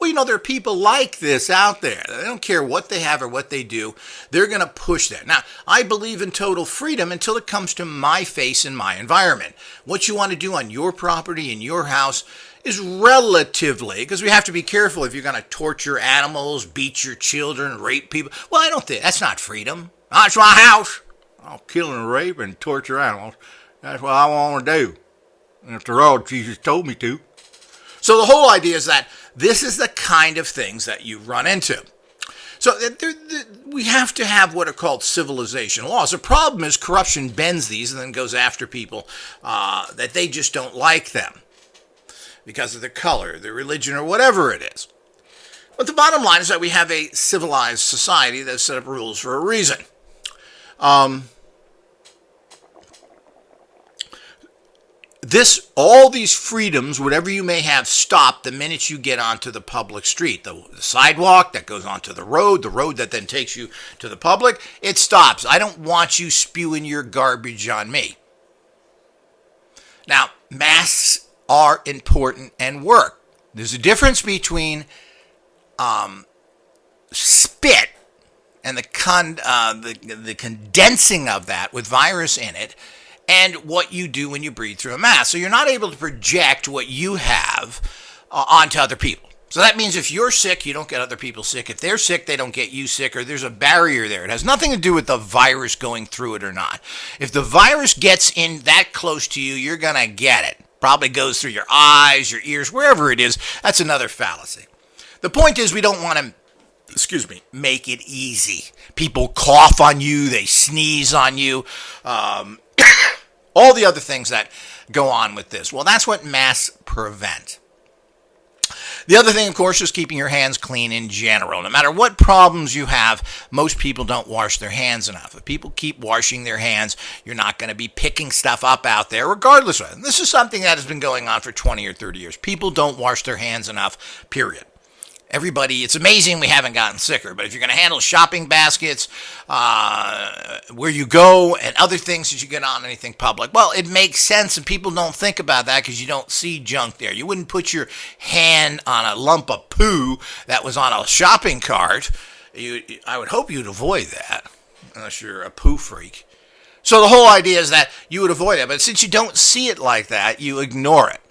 Well, there are people like this out there. They don't care what they have or what they do. They're going to push that. Now, I believe in total freedom until it comes to my face and my environment. What you want to do on your property, in your house, is relatively, because we have to be careful if you're going to torture animals, beat your children, rape people. Well, I don't think, that's not freedom. That's my house. I'll kill and rape and torture animals. That's what I want to do. After all, Jesus told me to. So the whole idea is that this is the kind of things that you run into. So we have to have what are called civilization laws. The problem is corruption bends these and then goes after people that they just don't like them because of their color, their religion, or whatever it is. But the bottom line is that we have a civilized society that set up rules for a reason. All these freedoms, whatever you may have, stop the minute you get onto the public street. The sidewalk that goes onto the road that then takes you to the public, it stops. I don't want you spewing your garbage on me. Now, masks are important and work. There's a difference between spit and the condensing of that with virus in it and what you do when you breathe through a mask. So you're not able to project what you have onto other people. So that means if you're sick, you don't get other people sick. If they're sick, they don't get you sick, or there's a barrier there. It has nothing to do with the virus going through it or not. If the virus gets in that close to you, you're going to get it. Probably goes through your eyes, your ears, wherever it is. That's another fallacy. The point is we don't want to, make it easy. People cough on you, they sneeze on you, all the other things that go on with this. Well, that's what masks prevent. The other thing, of course, is keeping your hands clean in general. No matter what problems you have, most people don't wash their hands enough. If people keep washing their hands, you're not going to be picking stuff up out there regardless of it. This is something that has been going on for 20 or 30 years. People don't wash their hands enough, period. Everybody, it's amazing we haven't gotten sicker, but if you're going to handle shopping baskets, where you go, and other things that you get on anything public, well, it makes sense, and people don't think about that because you don't see junk there. You wouldn't put your hand on a lump of poo that was on a shopping cart. I would hope you'd avoid that, unless you're a poo freak. So the whole idea is that you would avoid it, but since you don't see it like that, you ignore it.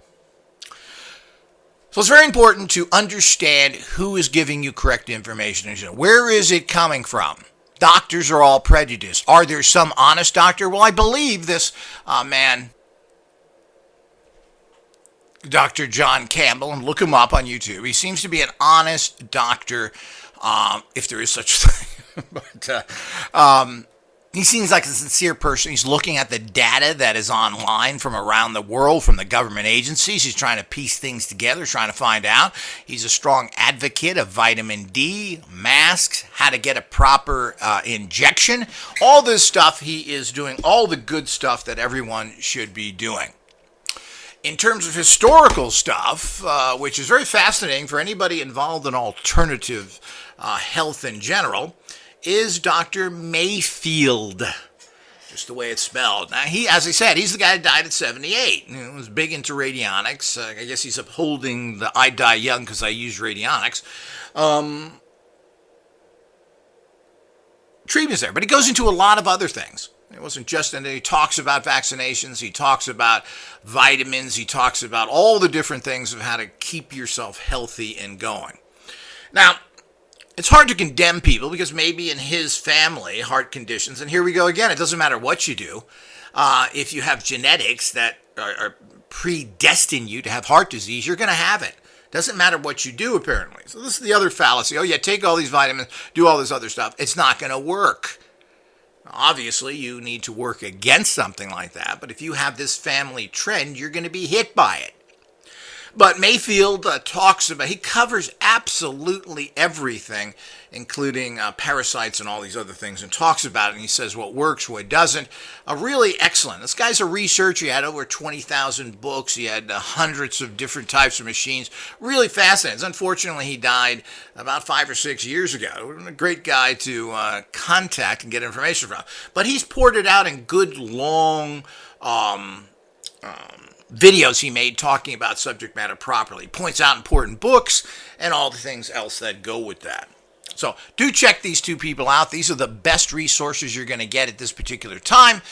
So it's very important to understand who is giving you correct information. Where is it coming from? Doctors are all prejudiced. Are there some honest doctor? Well, I believe this man, Dr. John Campbell, and look him up on YouTube. He seems to be an honest doctor, if there is such a thing. But he seems like a sincere person. He's looking at the data that is online from around the world, from the government agencies. He's trying to piece things together, trying to find out. He's a strong advocate of vitamin D, masks, how to get a proper injection. All this stuff he is doing, all the good stuff that everyone should be doing. In terms of historical stuff, which is very fascinating for anybody involved in alternative health in general, is Dr. Mayfield, just the way it's spelled. Now, as I said, he's the guy that died at 78. He was big into radionics. I guess he's upholding the I die young because I use radionics. Treatment's there, but he goes into a lot of other things. It wasn't just, and he talks about vaccinations, he talks about vitamins, he talks about all the different things of how to keep yourself healthy and going. Now, it's hard to condemn people because maybe in his family, heart conditions, and here we go again, it doesn't matter what you do. If you have genetics that are predestine you to have heart disease, you're going to have it. Doesn't matter what you do, apparently. So this is the other fallacy. Oh, yeah, take all these vitamins, do all this other stuff. It's not going to work. Obviously, you need to work against something like that, but if you have this family trend, you're going to be hit by it. But Mayfield he covers absolutely everything, including parasites and all these other things, and talks about it, and he says what works, what doesn't. Really excellent. This guy's a researcher. He had over 20,000 books. He had hundreds of different types of machines. Really fascinating. Unfortunately, he died about 5 or 6 years ago. A great guy to contact and get information from. But he's poured it out in good, long videos he made talking about subject matter properly. Points out important books and all the things else that go with that. So do check these two people out. These are the best resources you're going to get at this particular time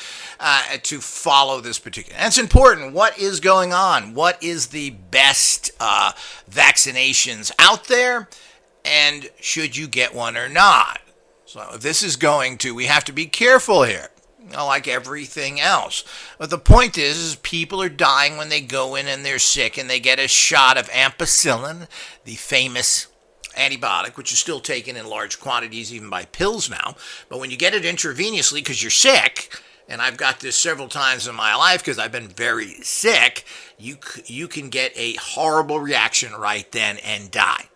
to follow this particular. And it's important. What is going on? What is the best vaccinations out there? And should you get one or not? So if this is we have to be careful here. Like everything else. But the point is people are dying when they go in and they're sick and they get a shot of ampicillin, the famous antibiotic, which is still taken in large quantities, even by pills now. But when you get it intravenously because you're sick, and I've got this several times in my life because I've been very sick, you can get a horrible reaction right then and die.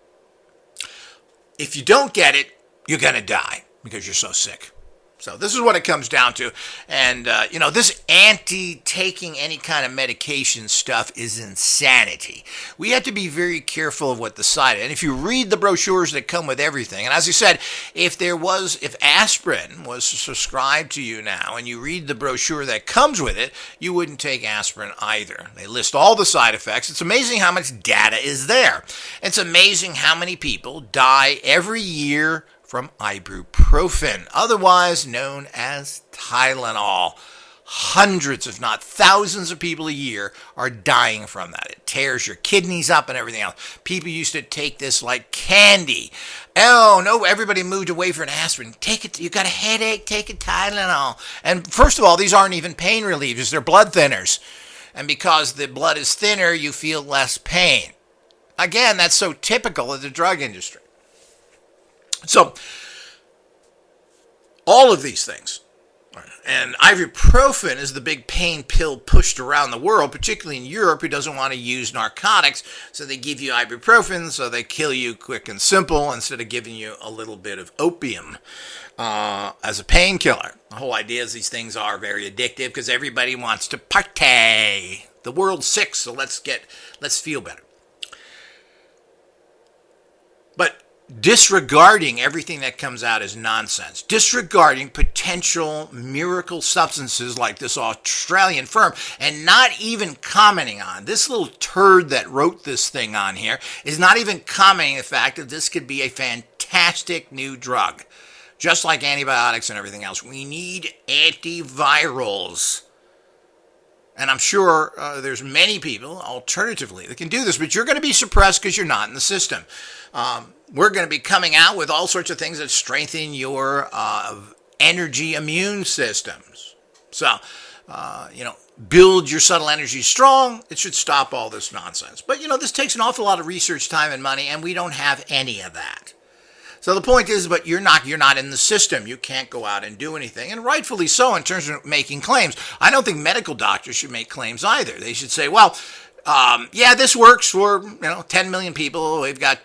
If you don't get it, you're going to die because you're so sick. So this is what it comes down to. And, this anti-taking any kind of medication stuff is insanity. We have to be very careful of what the side is. And if you read the brochures that come with everything, and as I said, if aspirin was prescribed to you now and you read the brochure that comes with it, you wouldn't take aspirin either. They list all the side effects. It's amazing how much data is there. It's amazing how many people die every year from ibuprofen, otherwise known as Tylenol. Hundreds, if not thousands of people a year are dying from that. It tears your kidneys up and everything else. People used to take this like candy. Oh, no, everybody moved away from aspirin. Take it, you got a headache, take a Tylenol. And first of all, these aren't even pain relievers, they're blood thinners. And because the blood is thinner, you feel less pain. Again, that's so typical of the drug industry. So, all of these things, and ibuprofen is the big pain pill pushed around the world, particularly in Europe, who doesn't want to use narcotics, so they give you ibuprofen, so they kill you quick and simple, instead of giving you a little bit of opium as a painkiller. The whole idea is these things are very addictive, because everybody wants to party. The world's sick, so let's feel better. But disregarding everything that comes out as nonsense, disregarding potential miracle substances like this Australian firm, and not even commenting on this little turd that wrote this thing on here is not even commenting the fact that this could be a fantastic new drug, just like antibiotics and everything else. We need antivirals. And I'm sure there's many people, alternatively, that can do this, but you're going to be suppressed because you're not in the system. We're going to be coming out with all sorts of things that strengthen your energy immune systems. So, build your subtle energy strong. It should stop all this nonsense. But, this takes an awful lot of research, time, and money, and we don't have any of that. So the point is, but you're not in the system. You can't go out and do anything, and rightfully so in terms of making claims. I don't think medical doctors should make claims either. They should say, well, this works for 10 million people. We've got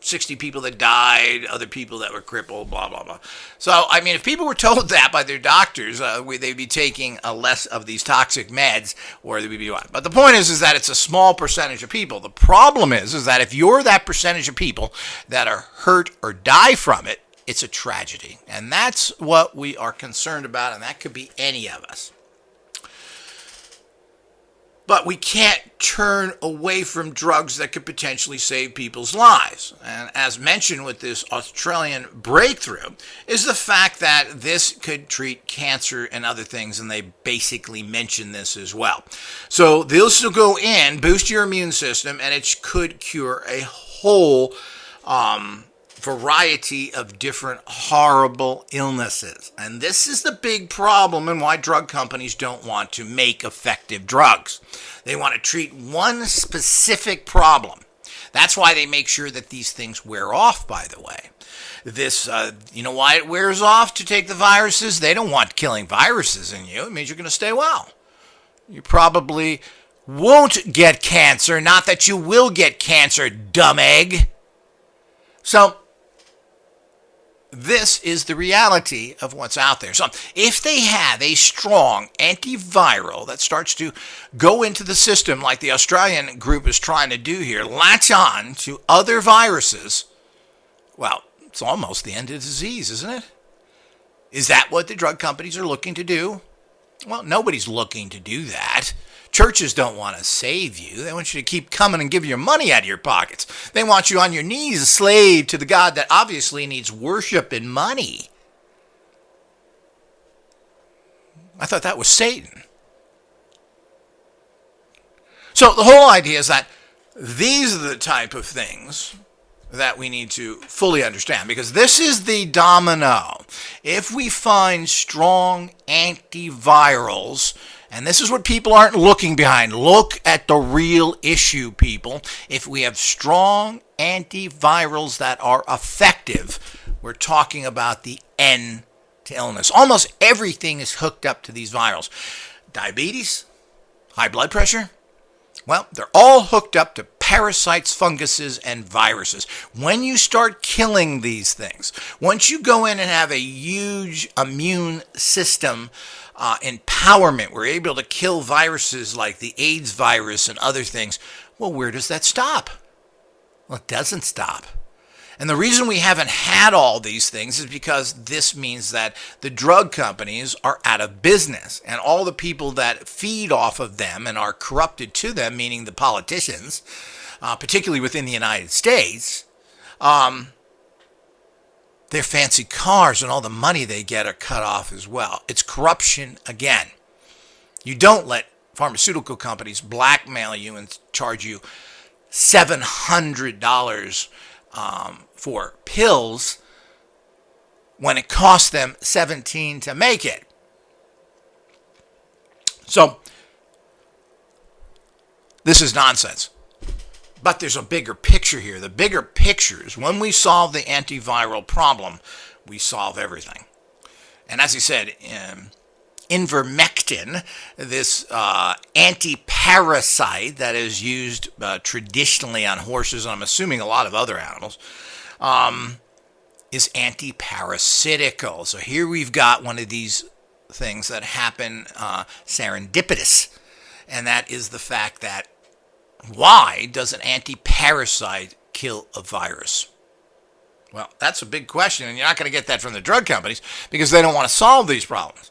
60 people that died, other people that were crippled, blah, blah, blah. So, if people were told that by their doctors, they'd be taking less of these toxic meds, or they'd be on. But the point is that it's a small percentage of people. The problem is that if you're that percentage of people that are hurt or die from it, it's a tragedy. And that's what we are concerned about, and that could be any of us. But we can't turn away from drugs that could potentially save people's lives. And as mentioned with this Australian breakthrough, is the fact that this could treat cancer and other things, and they basically mention this as well. So this will go in, boost your immune system, and it could cure a whole variety of different horrible illnesses. And this is the big problem and why drug companies don't want to make effective drugs. They want to treat one specific problem. That's why they make sure that these things wear off, by the way. You know why it wears off to take the viruses? They don't want killing viruses in you. It means you're going to stay well. You probably won't get cancer. Not that you will get cancer, dumb egg. So, this is the reality of what's out there. So, if they have a strong antiviral that starts to go into the system like the Australian group is trying to do here, latch on to other viruses, well, it's almost the end of the disease, isn't it? Is that what the drug companies are looking to do? Well, nobody's looking to do that. Churches don't want to save you. They want you to keep coming and give your money out of your pockets. They want you on your knees, a slave to the God that obviously needs worship and money. I thought that was Satan. So the whole idea is that these are the type of things that we need to fully understand, because this is the domino. If we find strong antivirals, and this is what people aren't looking behind. Look at the real issue, people. If we have strong antivirals that are effective, we're talking about the end to illness. Almost everything is hooked up to these virals. Diabetes, high blood pressure, well, they're all hooked up to parasites, funguses, and viruses. When you start killing these things, once you go in and have a huge immune system empowerment, we're able to kill viruses like the AIDS virus and other things, well, where does that stop? Well, it doesn't stop. And the reason we haven't had all these things is because this means that the drug companies are out of business, and all the people that feed off of them and are corrupted to them, meaning the politicians, particularly within the United States, their fancy cars and all the money they get are cut off as well. It's corruption again. You don't let pharmaceutical companies blackmail you and charge you $700 for pills when it costs them $17 to make it. So, this is nonsense. But there's a bigger picture here. The bigger picture is when we solve the antiviral problem, we solve everything. And as I said, ivermectin, this antiparasite that is used traditionally on horses, and I'm assuming a lot of other animals, is antiparasitical. So here we've got one of these things that happen serendipitous, and that is the fact that why does an antiparasite kill a virus? Well, that's a big question, and you're not going to get that from the drug companies because they don't want to solve these problems.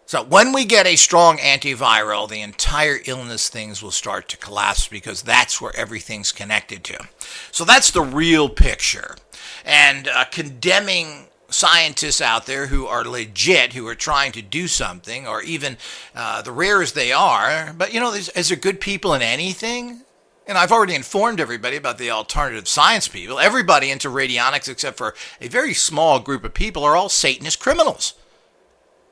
So when we get a strong antiviral, the entire illness things will start to collapse because that's where everything's connected to. So that's the real picture. And condemning scientists out there who are legit, who are trying to do something, or even the rare as they are, but you know, is there good people in anything? And I've already informed everybody about the alternative science people. Everybody into radionics except for a very small group of people are all Satanist criminals.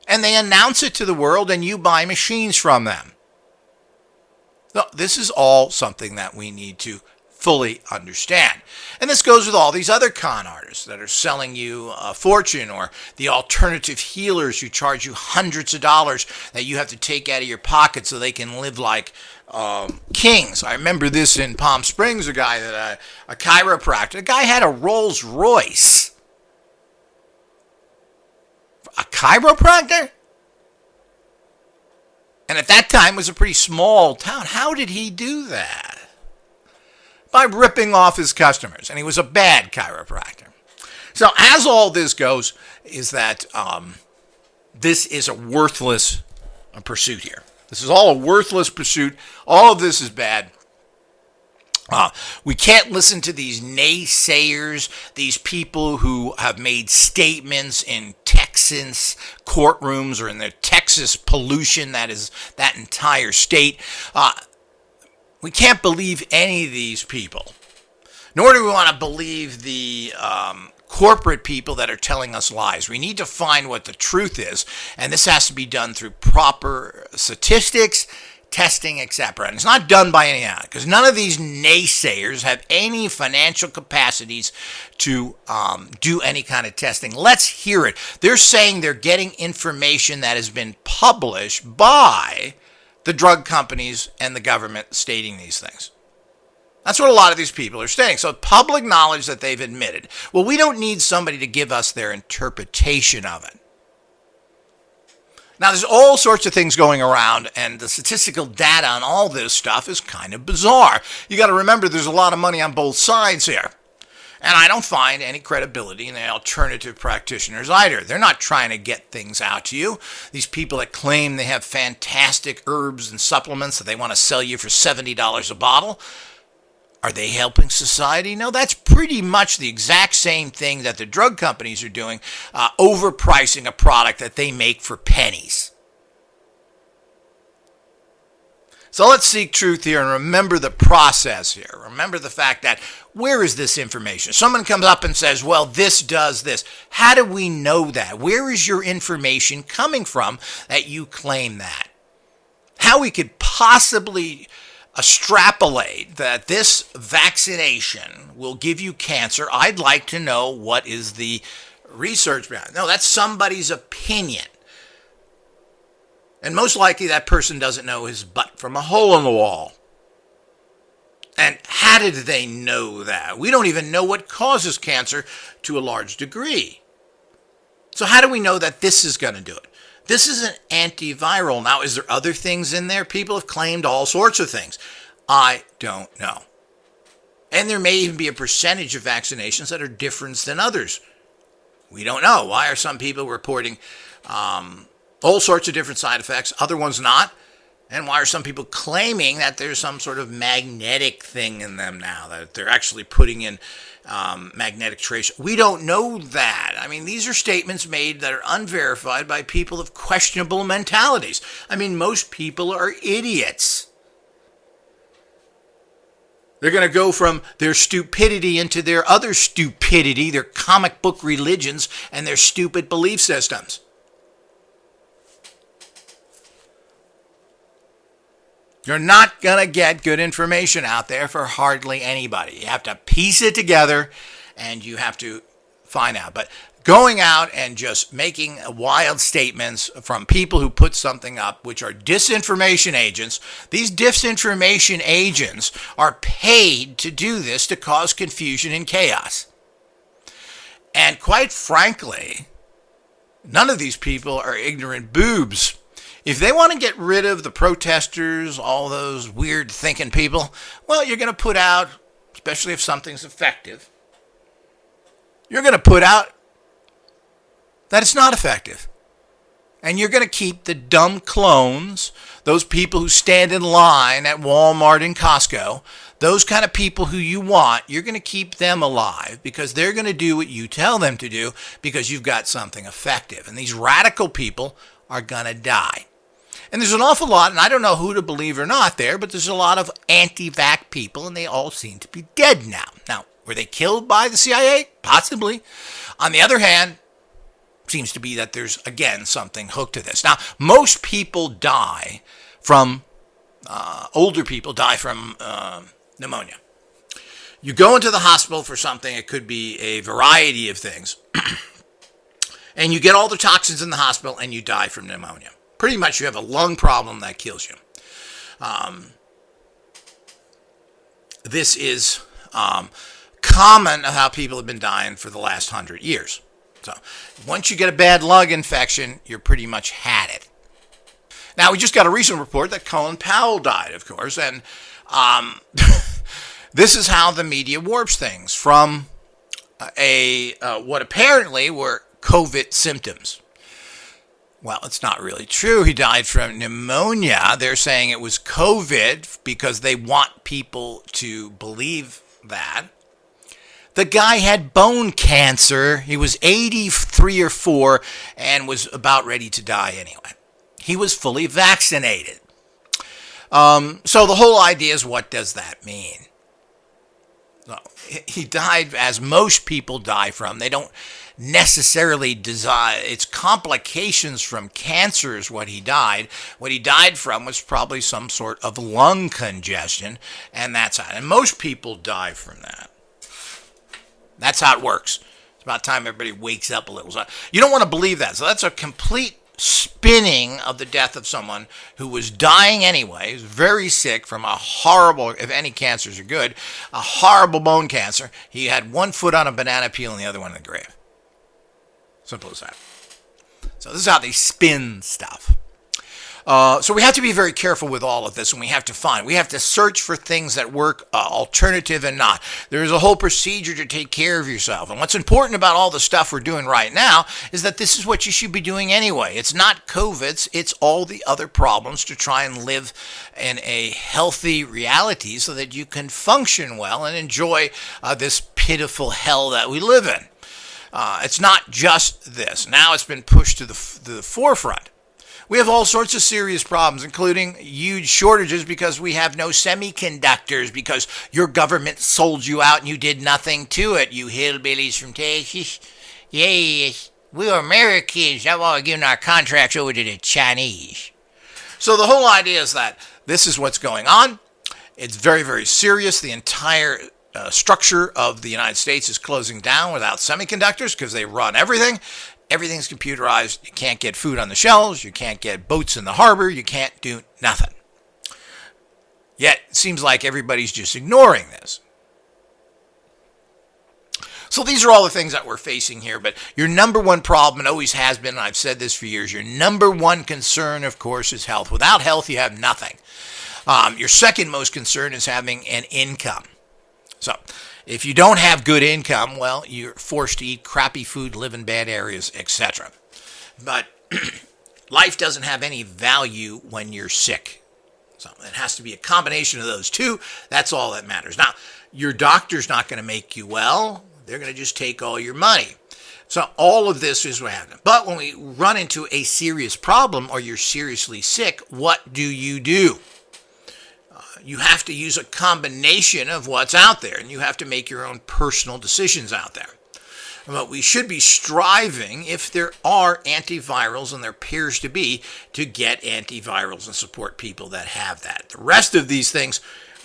And they announce it to the world, and you buy machines from them. So this is all something that we need to fully understand. And this goes with all these other con artists that are selling you a fortune, or the alternative healers who charge you hundreds of dollars that you have to take out of your pocket so they can live like kings. I remember this in Palm Springs, a chiropractor. The guy had a Rolls Royce. A chiropractor? And at that time it was a pretty small town. How did he do that? By ripping off his customers. And he was a bad chiropractor. So as all this goes, is that this is a worthless pursuit here. This is all a worthless pursuit. All of this is bad. We can't listen to these naysayers, these people who have made statements in Texas courtrooms or in the Texas pollution that is that entire state. We can't believe any of these people, nor do we want to believe the corporate people that are telling us lies. We need to find what the truth is, and this has to be done through proper statistics, testing, etc. And it's not done by any of because none of these naysayers have any financial capacities to do any kind of testing. Let's hear it. They're saying they're getting information that has been published by the drug companies and the government stating these things. That's what a lot of these people are saying. So public knowledge that they've admitted. Well, we don't need somebody to give us their interpretation of it. Now, there's all sorts of things going around, and the statistical data on all this stuff is kind of bizarre. You got to remember there's a lot of money on both sides here. And I don't find any credibility in the alternative practitioners either. They're not trying to get things out to you. These people that claim they have fantastic herbs and supplements that they want to sell you for $70 a bottle, are they helping society? No, that's pretty much the exact same thing that the drug companies are doing, overpricing a product that they make for pennies. So let's seek truth here and remember the process here. Remember the fact that where is this information? Someone comes up and says, well, this does this. How do we know that? Where is your information coming from that you claim that? How we could possibly extrapolate that this vaccination will give you cancer, I'd like to know what is the research behind it. No, that's somebody's opinion. And most likely that person doesn't know his butt from a hole in the wall. And how did they know that? We don't even know what causes cancer to a large degree. So how do we know that this is going to do it? This is an antiviral. Now, is there other things in there? People have claimed all sorts of things. I don't know. And there may even be a percentage of vaccinations that are different than others. We don't know. Why are some people reporting all sorts of different side effects, other ones not? And why are some people claiming that there's some sort of magnetic thing in them now, that they're actually putting in magnetic trace? We don't know that. I mean, these are statements made that are unverified by people of questionable mentalities. I mean, most people are idiots. They're going to go from their stupidity into their other stupidity, their comic book religions, and their stupid belief systems. You're not going to get good information out there for hardly anybody. You have to piece it together and you have to find out. But going out and just making wild statements from people who put something up, which are disinformation agents, these disinformation agents are paid to do this to cause confusion and chaos. And quite frankly, none of these people are ignorant boobs. If they want to get rid of the protesters, all those weird thinking people, well, you're going to put out, especially if something's effective, you're going to put out that it's not effective. And you're going to keep the dumb clones, those people who stand in line at Walmart and Costco, those kind of people who you want, you're going to keep them alive because they're going to do what you tell them to do because you've got something effective. And these radical people are going to die. And there's an awful lot, and I don't know who to believe or not there, but there's a lot of anti-vax people, and they all seem to be dead now. Now, were they killed by the CIA? Possibly. On the other hand, seems to be that there's, again, something hooked to this. Now, most people die from, older people die from pneumonia. You go into the hospital for something, it could be a variety of things, and you get all the toxins in the hospital, and you die from pneumonia. Pretty much you have a lung problem that kills you. This is common of how people have been dying for the last 100 years. So once you get a bad lung infection, you're pretty much had it. Now, we just got a recent report that Colin Powell died, of course, and this is how the media warps things from what apparently were COVID symptoms. Well, it's not really true. He died from pneumonia. They're saying it was COVID because they want people to believe that. The guy had bone cancer. He was 83 or 4 and was about ready to die anyway. He was fully vaccinated. So the whole idea is, what does that mean? So he died as most people die from. They don't necessarily die. It's complications from cancer is what he died. What he died from was probably some sort of lung congestion, and that's how. And most people die from that. That's how it works. It's about time everybody wakes up a little. So you don't want to believe that. So that's a complete spinning of the death of someone who was dying anyway, very sick from a horrible, if any cancers are good, a horrible bone cancer. He had one foot on a banana peel and the other one in the grave. Simple as that. So this is how they spin stuff. So we have to be very careful with all of this, and we have to search for things that work, alternative and not. There is a whole procedure to take care of yourself. And what's important about all the stuff we're doing right now is that this is what you should be doing anyway. It's not COVID, it's all the other problems to try and live in a healthy reality so that you can function well and enjoy this pitiful hell that we live in. It's not just this. Now it's been pushed to the forefront. We have all sorts of serious problems, including huge shortages because we have no semiconductors because your government sold you out and you did nothing to it, you hillbillies from Texas. Yes, we are Americans. Now we're giving our contracts over to the Chinese. So the whole idea is that this is what's going on. It's very, very serious. The entire structure of the United States is closing down without semiconductors because they run everything. Everything's computerized. You can't get food on the shelves. You can't get boats in the harbor. You can't do nothing. Yet, it seems like everybody's just ignoring this. So these are all the things that we're facing here. But your number one problem, and always has been, and I've said this for years, your number one concern, of course, is health. Without health, you have nothing. Your second most concern is having an income. So if you don't have good income, well, you're forced to eat crappy food, live in bad areas, etc. But life doesn't have any value when you're sick. So it has to be a combination of those two. That's all that matters. Now, your doctor's not going to make you well. They're going to just take all your money. So all of this is what happens. But when we run into a serious problem or you're seriously sick, what do? You have to use a combination of what's out there, and you have to make your own personal decisions out there. But we should be striving, if there are antivirals, and there appears to be, to get antivirals and support people that have that. The rest of these things,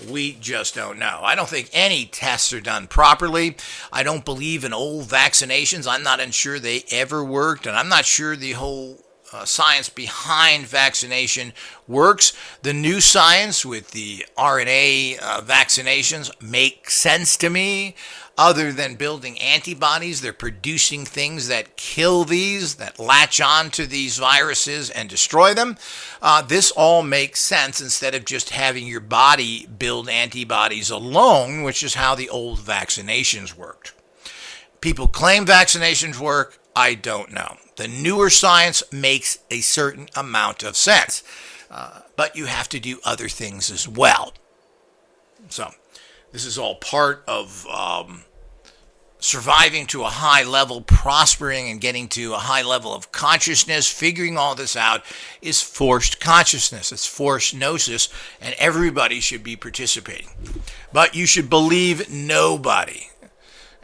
we just don't know. I don't think any tests are done properly. I don't believe in old vaccinations. I'm not sure they ever worked, and I'm not sure the whole science behind vaccination works. The new science with the RNA vaccinations makes sense to me. Other than building antibodies, they're producing things that kill these, that latch on to these viruses and destroy them. This all makes sense instead of just having your body build antibodies alone, which is how the old vaccinations worked. People claim vaccinations work. I don't know. The newer science makes a certain amount of sense, but you have to do other things as well. So this is all part of surviving to a high level, prospering and getting to a high level of consciousness. Figuring all this out is forced consciousness. It's forced gnosis, and everybody should be participating. But you should believe nobody.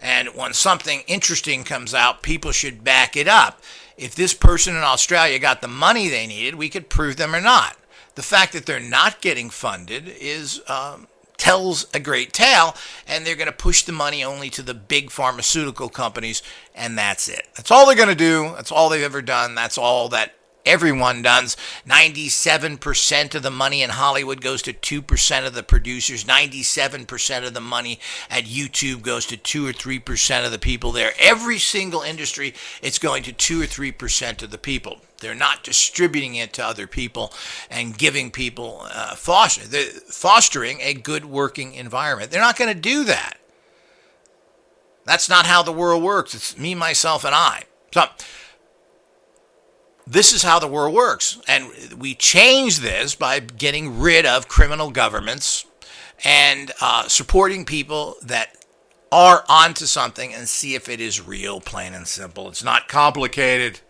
And when something interesting comes out, people should back it up. If this person in Australia got the money they needed, we could prove them or not. The fact that they're not getting funded is tells a great tale, and they're going to push the money only to the big pharmaceutical companies, and that's it. That's all they're going to do. That's all they've ever done. That's all that everyone does. 97% of the money in Hollywood goes to 2% of the producers. 97% of the money at YouTube goes to 2 or 3% of the people there. Every single industry, it's going to 2 or 3% of the people. They're not distributing it to other people and giving people, fostering a good working environment. They're not going to do that. That's not how the world works. It's me, myself, and I. So this is how the world works. And we change this by getting rid of criminal governments and supporting people that are onto something and see if it is real, plain and simple. It's not complicated.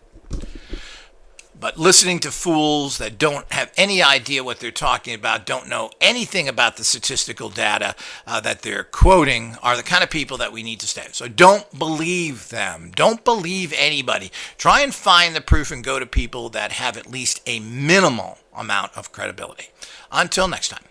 But listening to fools that don't have any idea what they're talking about, don't know anything about the statistical data that they're quoting, are the kind of people that we need to stay. So don't believe them. Don't believe anybody. Try and find the proof and go to people that have at least a minimal amount of credibility. Until next time.